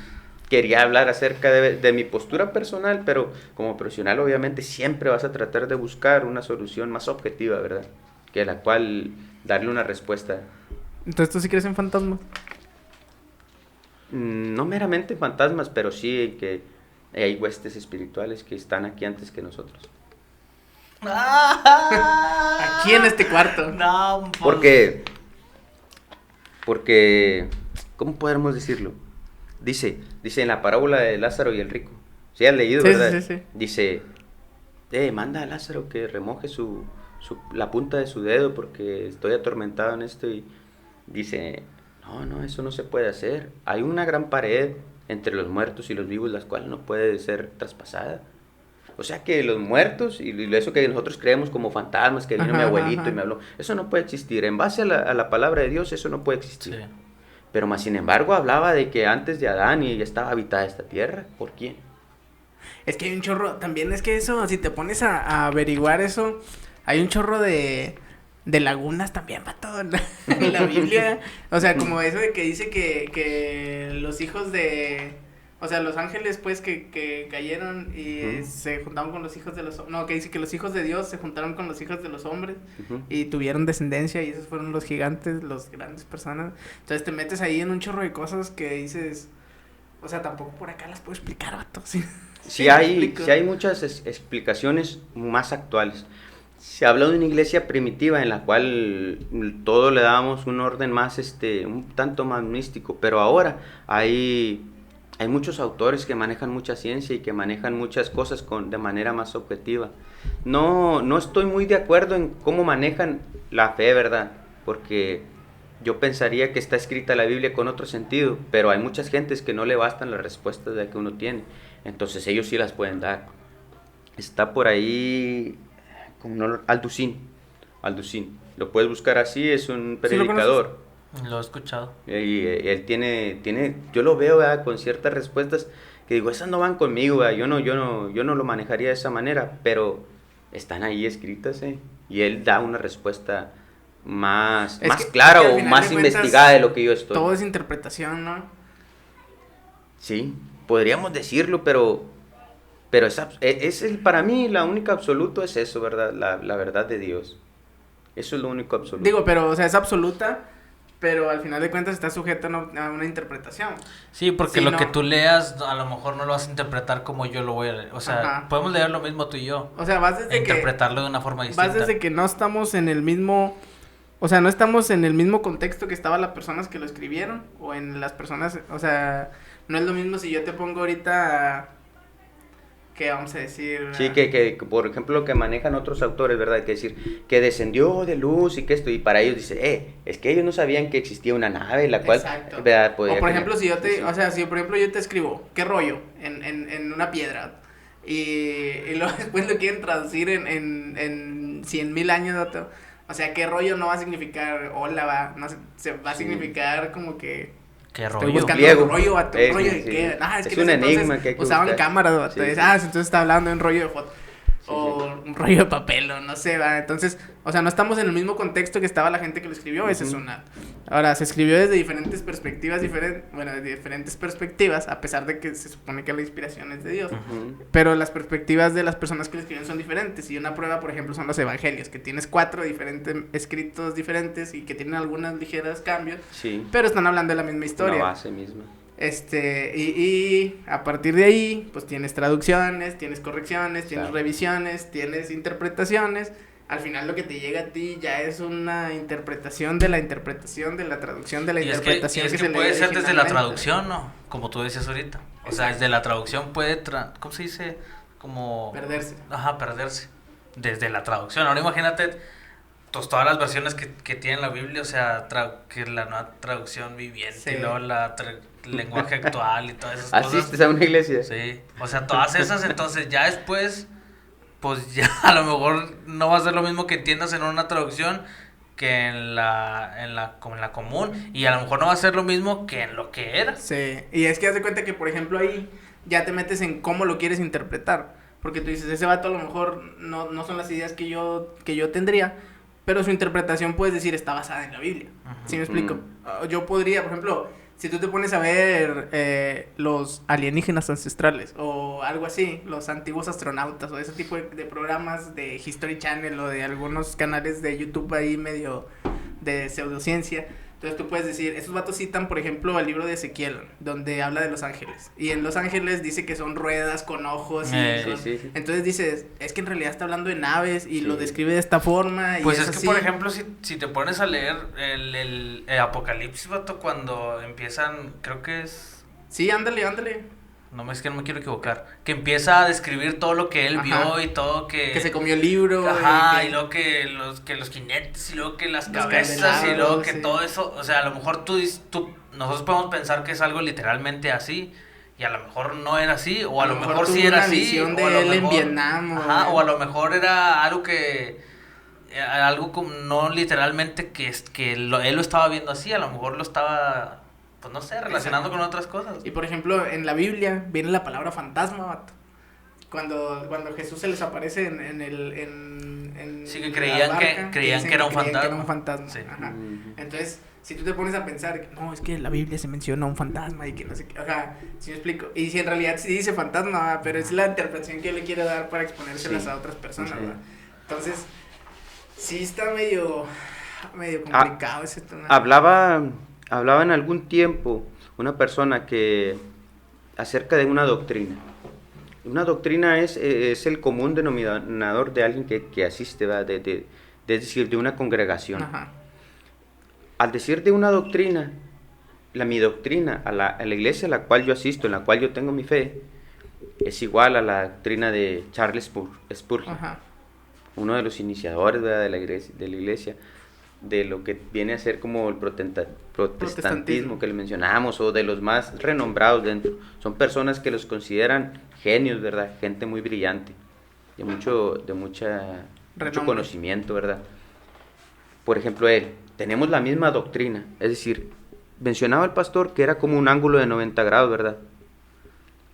quería hablar acerca de mi postura personal, pero como profesional, obviamente, siempre vas a tratar de buscar una solución más objetiva, ¿verdad? Que la cual darle una respuesta. Entonces, ¿tú sí crees en fantasmas? No meramente fantasmas, pero sí que hay huestes espirituales que están aquí antes que nosotros. Aquí en este cuarto. No, Porque, ¿cómo podemos decirlo? Dice en la parábola de Lázaro y el rico. ¿Sí has leído, Sí, verdad? sí. Dice, manda a Lázaro que remoje la punta de su dedo porque estoy atormentado en esto. Y dice, no, eso no se puede hacer. Hay una gran pared entre los muertos y los vivos, las cuales no puede ser traspasada. O sea que los muertos y eso que nosotros creemos como fantasmas, que vino mi abuelito y me habló, eso no puede existir. En base a la palabra de Dios, eso no puede existir. Sí. Pero más sin embargo hablaba de que antes de Adán y ya estaba habitada esta tierra. ¿Por quién? Es que hay un chorro, también es que eso, si te pones a averiguar eso, hay un chorro de lagunas también, vato, en la Biblia. O sea, como eso de que dice que los hijos de... O sea, los ángeles, pues, que cayeron y se juntaron con los hijos de los... No, que dice que los hijos de Dios se juntaron con los hijos de los hombres y tuvieron descendencia y esos fueron los gigantes, los grandes personas. Entonces te metes ahí en un chorro de cosas que dices... O sea, tampoco por acá las puedo explicar, vato. Sí hay muchas explicaciones más actuales. Se habla de una iglesia primitiva en la cual todo le dábamos un orden más, un tanto más místico, pero ahora hay muchos autores que manejan mucha ciencia y que manejan muchas cosas de manera más objetiva. No estoy muy de acuerdo en cómo manejan la fe, ¿verdad? Porque yo pensaría que está escrita la Biblia con otro sentido, pero hay muchas gentes que no le bastan las respuestas de que uno tiene. Entonces ellos sí las pueden dar. Está por ahí Alducin. Lo puedes buscar así, es un predicador. Lo he escuchado. Y él tiene, yo lo veo, ¿verdad?, con ciertas respuestas que digo, esas no van conmigo, ¿verdad? Yo no lo manejaría de esa manera, pero están ahí escritas, y él da una respuesta más clara o más investigada de lo que yo estoy. Todo es interpretación, ¿no? Sí, podríamos decirlo, pero para mí la única absoluto es eso, ¿verdad? La verdad de Dios. Eso es lo único absoluto. Digo, pero, o sea, es absoluta, pero al final de cuentas está sujeta a una interpretación. Sí, porque lo que tú leas a lo mejor no lo vas a interpretar como yo lo voy a leer. O sea, podemos leer lo mismo tú y yo. O sea, vas desde interpretarlo de una forma distinta. Vas desde que no estamos en el mismo... O sea, no estamos en el mismo contexto que estaban las personas que lo escribieron o en las personas... O sea, no es lo mismo si yo te pongo ahorita... ¿Qué vamos a decir? Sí, que por ejemplo lo que manejan otros autores, ¿verdad? Que decir, que descendió de luz y que esto, y para ellos dice, es que ellos no sabían que existía una nave, la cual, exacto, ¿verdad? O por ejemplo, si yo te, o sea, si por ejemplo yo te escribo, ¿qué rollo? En una piedra, y luego después lo quieren traducir en 100,000 años, o sea, ¿qué rollo no va a significar hola, no se va a significar como que... ¿Qué rollo? Estoy buscando Griego. un rollo, vato, un rollo de Sí. qué. Es que un enigma entonces que hay que usaban buscar. cámaras, vato. Sí. Entonces está hablando de un rollo de foto. O un rollo de papel, o no sé, va. Entonces, o sea, no estamos en el mismo contexto que estaba la gente que lo escribió. Esa es una. Ahora, se escribió desde diferentes perspectivas, de diferentes perspectivas, a pesar de que se supone que la inspiración es de Dios. Pero las perspectivas de las personas que lo escribieron son diferentes. Y una prueba, por ejemplo, son los evangelios, que tienes 4 diferentes escritos diferentes y que tienen algunos ligeros cambios. Sí. Pero están hablando de la misma historia. La base misma. Y a partir de ahí, pues tienes traducciones, tienes correcciones, tienes Claro. revisiones, tienes interpretaciones. Al final lo que te llega a ti ya es una interpretación de la interpretación de la traducción de la interpretación que se puede lee ser desde la originalmente. traducción, ¿no? Como tú decías ahorita. O sea, desde la traducción puede, ¿cómo se dice? Como... Perderse. Ajá, perderse. Desde la traducción. Ahora imagínate pues, todas las versiones que tiene la Biblia, o sea, que la nueva traducción viviente, Sí. y luego lenguaje actual y todas esas cosas. ¿Asistes a una iglesia? Sí, o sea, todas esas, entonces ya después, pues ya a lo mejor no va a ser lo mismo que entiendas en una traducción que en la común, y a lo mejor no va a ser lo mismo que en lo que era. Sí, y es que haz de cuenta que, por ejemplo, ahí ya te metes en cómo lo quieres interpretar. Porque tú dices, ese vato a lo mejor no son las ideas que yo tendría, pero su interpretación, puedes decir, está basada en la Biblia. ¿Sí me explico? Yo podría, por ejemplo, si tú te pones a ver los alienígenas ancestrales o algo así, los antiguos astronautas o ese tipo de programas de History Channel o de algunos canales de YouTube ahí medio de pseudociencia, entonces tú puedes decir, esos vatos citan, por ejemplo, el libro de Ezequiel, donde habla de los ángeles, y en los ángeles dice que son ruedas con ojos, sí. Entonces dices, es que en realidad está hablando de naves, y Sí. lo describe de esta forma, Pues y es que, así. por ejemplo, si te pones a leer el Apocalipsis, vato, cuando empiezan, creo que es... Sí, ándale. Es que no me quiero equivocar. Que empieza a describir todo lo que él Ajá. vio y todo que... Que se comió el libro. Ajá, y y luego que los jinetes, y luego que las Los cabezas, y candelabros, luego que sí. todo eso, o sea, a lo mejor nosotros podemos pensar que es algo literalmente así, y a lo mejor no era así, o a lo mejor sí tuvo era una así, visión o de a lo él en mejor... Vietnam. Ajá, o a lo mejor era algo que... algo como, no literalmente él lo estaba viendo así, a lo mejor lo estaba, pues no sé, relacionando con otras cosas. Y por ejemplo, en la Biblia viene la palabra fantasma, vato. Cuando Jesús se les aparece en Sí, que creían que era un fantasma. Que era un fantasma. Sí. Ajá. Entonces, si tú te pones a pensar, no, es que en la Biblia se menciona un fantasma y que no sé qué, ajá, ¿sí me explico? Y si en realidad sí dice fantasma, pero es la interpretación que yo le quiero dar para exponérselas Sí. a otras personas, Sí. ¿verdad? Entonces, sí está medio complicado ese tema. Hablaba en algún tiempo una persona que acerca de una doctrina. Una doctrina es el común denominador de alguien que asiste, ¿verdad? Es decir, de una congregación. Ajá. Al decir de una doctrina, mi doctrina, a la iglesia a la cual yo asisto, en la cual yo tengo mi fe, es igual a la doctrina de Charles Spurgeon, Ajá. uno de los iniciadores, ¿verdad? de la iglesia, de lo que viene a ser como el protestantismo que le mencionamos, o de los más renombrados dentro. Son personas que los consideran genios, ¿verdad? Gente muy brillante, de mucho Renombre. conocimiento, ¿verdad? Por ejemplo, tenemos la misma doctrina, es decir, mencionaba el pastor que era como un ángulo de 90 grados, ¿verdad?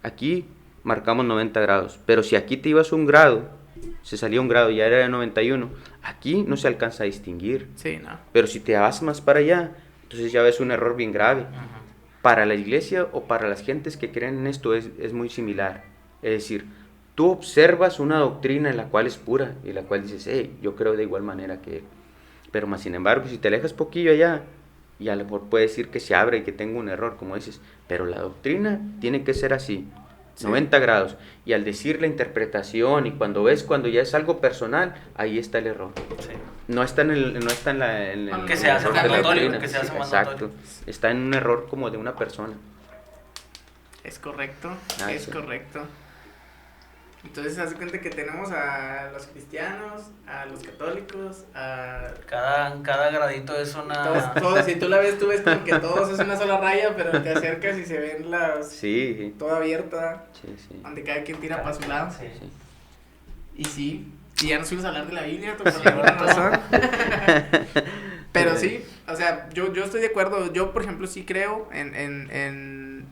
Aquí marcamos 90 grados, pero si aquí te ibas un grado, se salía un grado, ya era de 91, aquí no se alcanza a distinguir. Sí, no. Pero si te vas más para allá, entonces ya ves un error bien grave. Ajá. Para la iglesia o para las gentes que creen en esto es muy similar. Es decir, tú observas una doctrina en la cual es pura y la cual dices, hey, yo creo de igual manera que él. Pero más sin embargo, si te alejas poquillo allá, y a lo mejor puede decir que se abre y que tengo un error, como dices, pero la doctrina tiene que ser así. Sí. 90 grados, y al decir la interpretación y cuando ya es algo personal, ahí está el error. Sí. No está en el Que se hace error de la mandatorio, doctrina. que se hace Exacto, mandatorio. está en un error como de una persona. Es correcto, Sí. correcto. Entonces, haz de cuenta que tenemos a los cristianos, a los católicos, a... Cada gradito es una... Todos, si tú la ves, tú ves como que todos es una sola raya, pero te acercas y se ven Sí, toda abierta, sí. donde cada quien tira para su lado. Sí. Sí. Y sí, y ya nos fuimos a hablar de la Biblia, por alguna razón. Pero sí, o sea, yo estoy de acuerdo. Yo, por ejemplo, sí creo en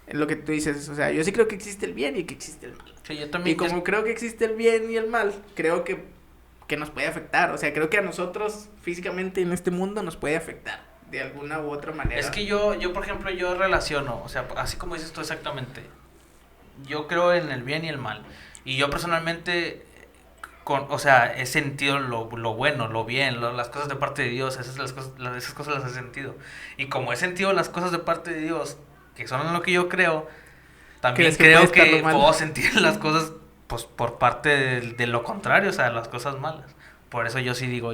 lo que tú dices. O sea, yo sí creo que existe el bien y que existe el mal. Sí, yo también... Y como creo que existe el bien y el mal, creo que nos puede afectar. O sea, creo que a nosotros físicamente en este mundo nos puede afectar de alguna u otra manera. Es que yo por ejemplo, yo relaciono, o sea, así como dices tú exactamente, yo creo en el bien y el mal. Y yo personalmente, o sea, he sentido lo bueno, lo bien, las cosas de parte de Dios, esas cosas las he sentido. Y como he sentido las cosas de parte de Dios, que son en lo que yo creo, también ¿Crees que creo puede estar que lo malo? puedo sentir las cosas, pues, por parte de lo contrario, o sea, las cosas malas. Por eso yo sí digo,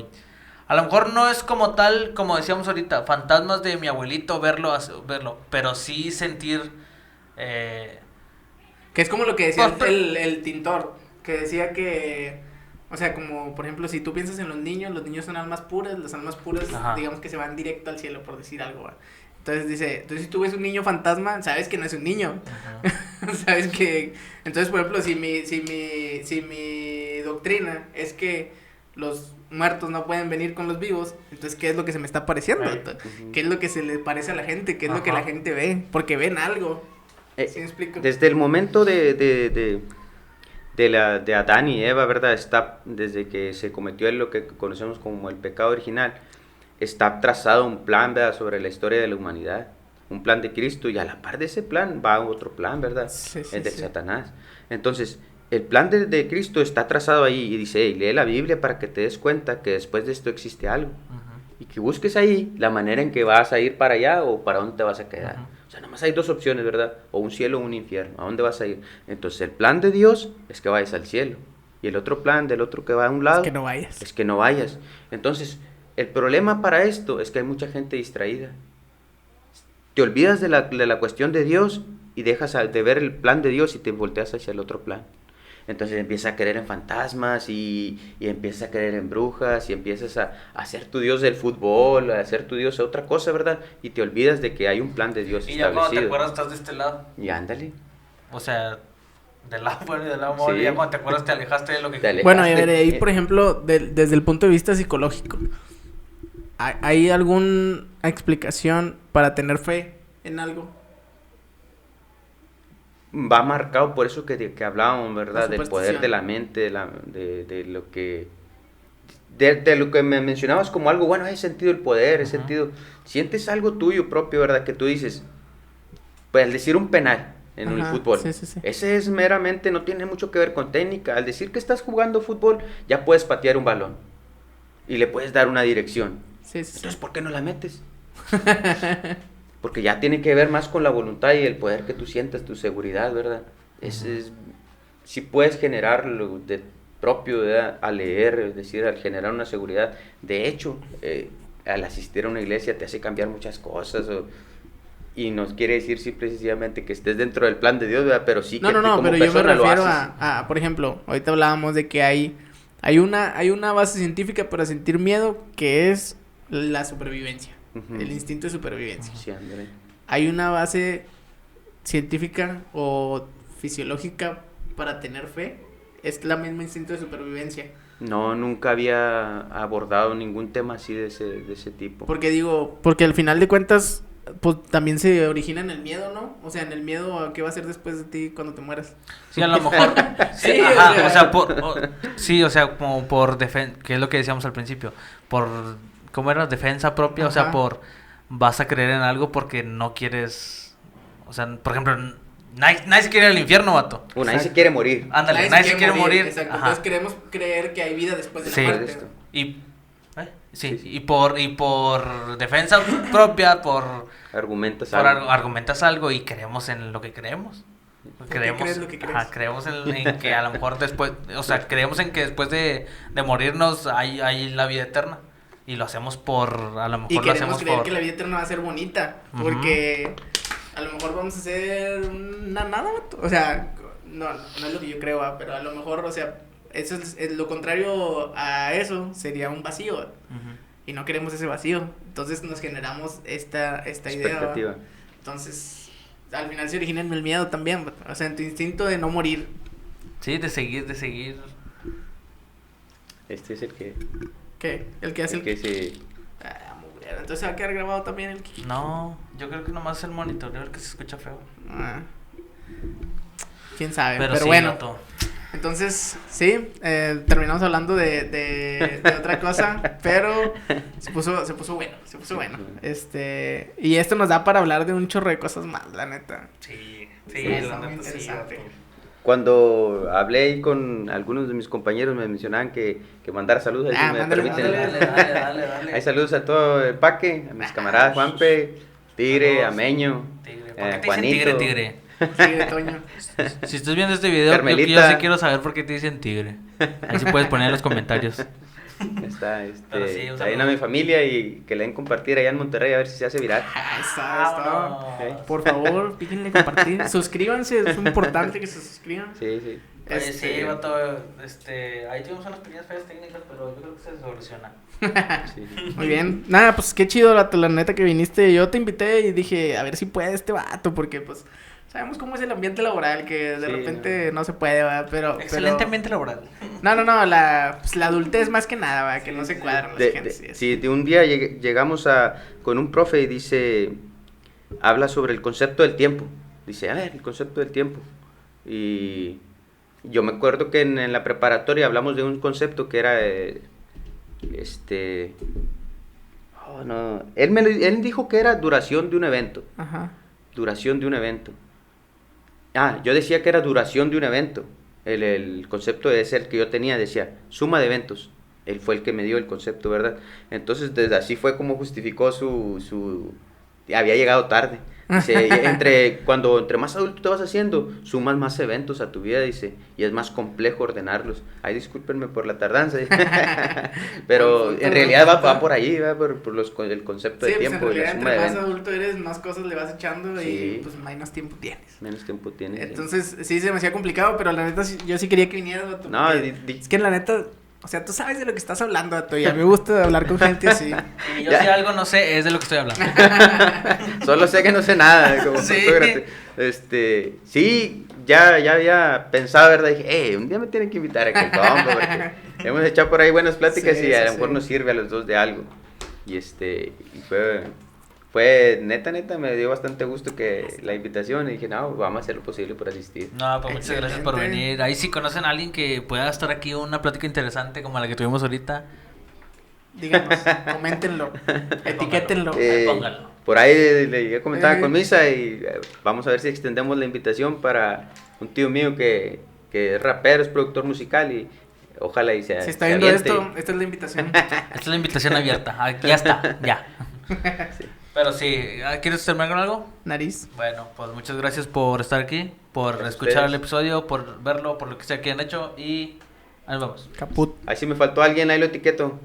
a lo mejor no es como tal, como decíamos ahorita, fantasmas de mi abuelito verlo, pero sí sentir... Que es como lo que decía Pues, el tintor, que decía que, o sea, como por ejemplo, si tú piensas en los niños son almas puras, las almas puras, Ajá. digamos que se van directo al cielo, por decir algo, ¿va? Entonces dice, si tú ves un niño fantasma, sabes que no es un niño, sabes que, entonces por ejemplo, si mi doctrina es que los muertos no pueden venir con los vivos, entonces ¿qué es lo que se me está pareciendo? Right. ¿Qué es lo que se le parece a la gente? ¿Qué es lo que Ajá. la gente ve? Porque ven algo. ¿Sí me explico? Desde el momento de de Adán y Eva, ¿verdad? Está, desde que se cometió lo que conocemos como el pecado original, está trazado un plan, ¿verdad? Sobre la historia de la humanidad, un plan de Cristo, y a la par de ese plan va otro plan, ¿verdad? Sí, El de sí. Satanás. Entonces, el plan de Cristo está trazado ahí, y dice, hey, lee la Biblia para que te des cuenta que después de esto existe algo, y que busques ahí la manera en que vas a ir para allá o para dónde te vas a quedar. O sea, nada más hay dos opciones, ¿verdad? O un cielo o un infierno. ¿A dónde vas a ir? Entonces, el plan de Dios es que vayas al cielo. Y el otro plan del otro que va a un lado Es que no vayas. es que no vayas. Entonces, el problema para esto es que hay mucha gente distraída. Te olvidas de la cuestión de Dios y dejas de ver el plan de Dios y te volteas hacia el otro plan. Entonces empiezas a creer en fantasmas y empiezas a creer en brujas y empiezas a ser tu Dios del fútbol, a ser tu Dios de otra cosa, ¿verdad? Y te olvidas de que hay un plan de Dios Y ya cuando te establecido. acuerdas estás de este lado. Y ándale. O sea, del lado bueno y del lado malo. Sí. Y ya cuando te acuerdas te alejaste de lo que... Te alejaste. Bueno, y a ver, ahí, por ejemplo, desde el punto de vista psicológico, ¿hay alguna explicación para tener fe en algo? Va marcado por eso que hablábamos, ¿verdad? La Del poder superstición. de la mente, de lo que... De lo que me mencionabas como algo, bueno, he sentido el poder, he Ajá. sentido... Sientes algo tuyo propio, ¿verdad? Que tú dices, pues al decir un penal en el Ajá, fútbol, sí, sí, sí. ese es meramente, no tiene mucho que ver con técnica. Al decir que estás jugando fútbol, ya puedes patear un balón y le puedes dar una dirección. Sí, sí, sí. Entonces, ¿por qué no la metes? Porque ya tiene que ver más con la voluntad y el poder que tú sientas, tu seguridad, ¿verdad? Si puedes generarlo de propio, ¿verdad? Al leer, es decir, al generar una seguridad. De hecho, al asistir a una iglesia te hace cambiar muchas cosas. Y no quiere decir simple y sencillamente que estés dentro del plan de Dios, ¿verdad? Pero sí que No, como pero yo me persona lo refiero haces. por ejemplo, ahorita hablábamos de que hay una base científica para sentir miedo que es la supervivencia, Ujú. el instinto de supervivencia. Sí, André. Hay una base científica o fisiológica para tener fe, es la misma instinto de supervivencia. No, nunca había abordado ningún tema así de ese tipo. Porque al final de cuentas, pues también se origina en el miedo, ¿no? O sea, en el miedo a qué va a ser después de ti cuando te mueras. Sí, a lo mejor. Sí, Sí, ajá, o sea. sí, o sea, como por defensa, que es lo que decíamos al principio, por, ¿cómo era? Defensa propia, o sea, Ajá. vas a creer en algo porque no quieres, o sea, por ejemplo, nadie se quiere ir al infierno, vato. Nadie se Exacto. quiere morir. Ándale, nadie se quiere morir. Exacto. Ajá. Entonces queremos creer que hay vida después de Sí. la muerte. Esto. Y, sí, Sí. y por defensa propia, Argumentas por algo. argumentas algo y creemos en lo que creemos. ¿Por qué crees lo que crees? Ajá, creemos en que a lo mejor después, o sea, creemos en que después de morirnos hay la vida eterna. Y lo hacemos a lo mejor Y lo queremos hacemos creer por... que la vida eterna va a ser bonita. Ujú. Porque a lo mejor vamos a hacer una nada, vato. O sea, no es lo que yo creo, pero a lo mejor, o sea, eso es lo contrario a eso sería un vacío. Ujú. Y no queremos ese vacío. Entonces nos generamos esta idea. Expectativa. ¿va? Entonces, al final se origina en el miedo también. ¿va? O sea, en tu instinto de no morir. Sí, de seguir. Este es el que... ¿Qué? El que hace el que se... mugrero. Entonces se va a quedar grabado también el Kiki. No, yo creo que nomás el monitoreo que se escucha feo. Ah. Quién sabe. Pero sí, bueno. vato. Entonces, sí, terminamos hablando de otra cosa, pero se puso bueno, y esto nos da para hablar de un chorro de cosas más, la neta. Sí, Está la muy neta, sí, interesante. vato. Cuando hablé ahí con algunos de mis compañeros me mencionaban que mandara saludos. Ahí, si me mándale, permiten. Dale. Hay saludos a todo el paque, a mis camaradas Juanpe, Tigre, Saludos. Ameño, Tigre. ¿Por qué te dicen Juanito. tigre? Sí, de Toño. Si estás viendo este video, Carmelita. yo sí quiero saber por qué te dicen tigre. Ahí sí puedes poner en los comentarios. Está, Pero sí, un está bien a saludo. mi familia y que le den compartir allá en Monterrey a ver si se hace viral. Ahí está. Vámonos. Por favor, píquenle compartir, suscríbanse, es muy importante que se suscriban. Sí, sí. Oye, sí, vato, ahí tuvimos unas pequeñas fallas técnicas, pero yo creo que se soluciona. Sí. Muy bien. Nada, pues qué chido, vato, la neta que viniste. Yo te invité y dije, a ver si puede este vato, porque pues sabemos cómo es el ambiente laboral, que de Sí, repente no se puede, ¿verdad? Pero Excelente ambiente laboral. No, la adultez más que nada, ¿verdad? Que no se cuadran las gentes. y eso. Sí, de un día llegamos con un profe y dice, habla sobre el concepto del tiempo. Dice, a ver, el concepto del tiempo. Y yo me acuerdo que en la preparatoria hablamos de un concepto que era, oh, no, él dijo que era duración de un evento, Ajá. duración de un evento. Ah, yo decía que era duración de un evento. El concepto de ser que yo tenía decía suma de eventos. Él fue el que me dio el concepto, ¿verdad? Entonces, desde así fue como justificó su... Había llegado tarde. Dice, entre más adulto te vas haciendo, sumas más eventos a tu vida, dice, y es más complejo ordenarlos. Ay, discúlpenme por la tardanza. Pero en realidad va por ahí, va por el concepto de tiempo. Pues en realidad, y la suma de entre más eventos. adulto eres, más cosas le vas echando Sí. y pues menos tiempo tienes. Menos tiempo tienes. Entonces, sí, se me hacía complicado, pero la neta, yo sí quería que vinieras, vato. No, porque es que la neta, o sea, tú sabes de lo que estás hablando, vato, y a mí me gusta hablar con gente así. Y yo Ya. si algo no sé, es de lo que estoy hablando. Solo sé que no sé nada, como Sí. Sócrates. Sí, ya había pensado, ¿verdad? Dije, un día me tienen que invitar a aquel compa, porque hemos echado por ahí buenas pláticas Sí, y a sí, lo mejor sí. nos sirve a los dos de algo. Y fue neta, me dio bastante gusto que la invitación y dije, no, vamos a hacer lo posible por asistir. No, pues muchas gracias por Excelente. venir. Ahí si conocen a alguien que pueda estar aquí, una plática interesante como la que tuvimos ahorita. Díganos, coméntenlo, etiquétenlo. Póngalo. Por ahí le comentaba Eh. con Misa y vamos a ver si extendemos la invitación para un tío mío que es rapero, es productor musical y ojalá y sea. Si está viendo esto, esta es la invitación. Esta es la invitación abierta. Aquí ya está, ya. Pero sí, ¿quieres terminar con algo? Nariz. Bueno, pues muchas gracias por estar aquí, por Gracias a escuchar ustedes. el episodio, por verlo, por lo que sea que han hecho y ahí vamos. Caput. Ahí si me faltó alguien, ahí lo etiqueto.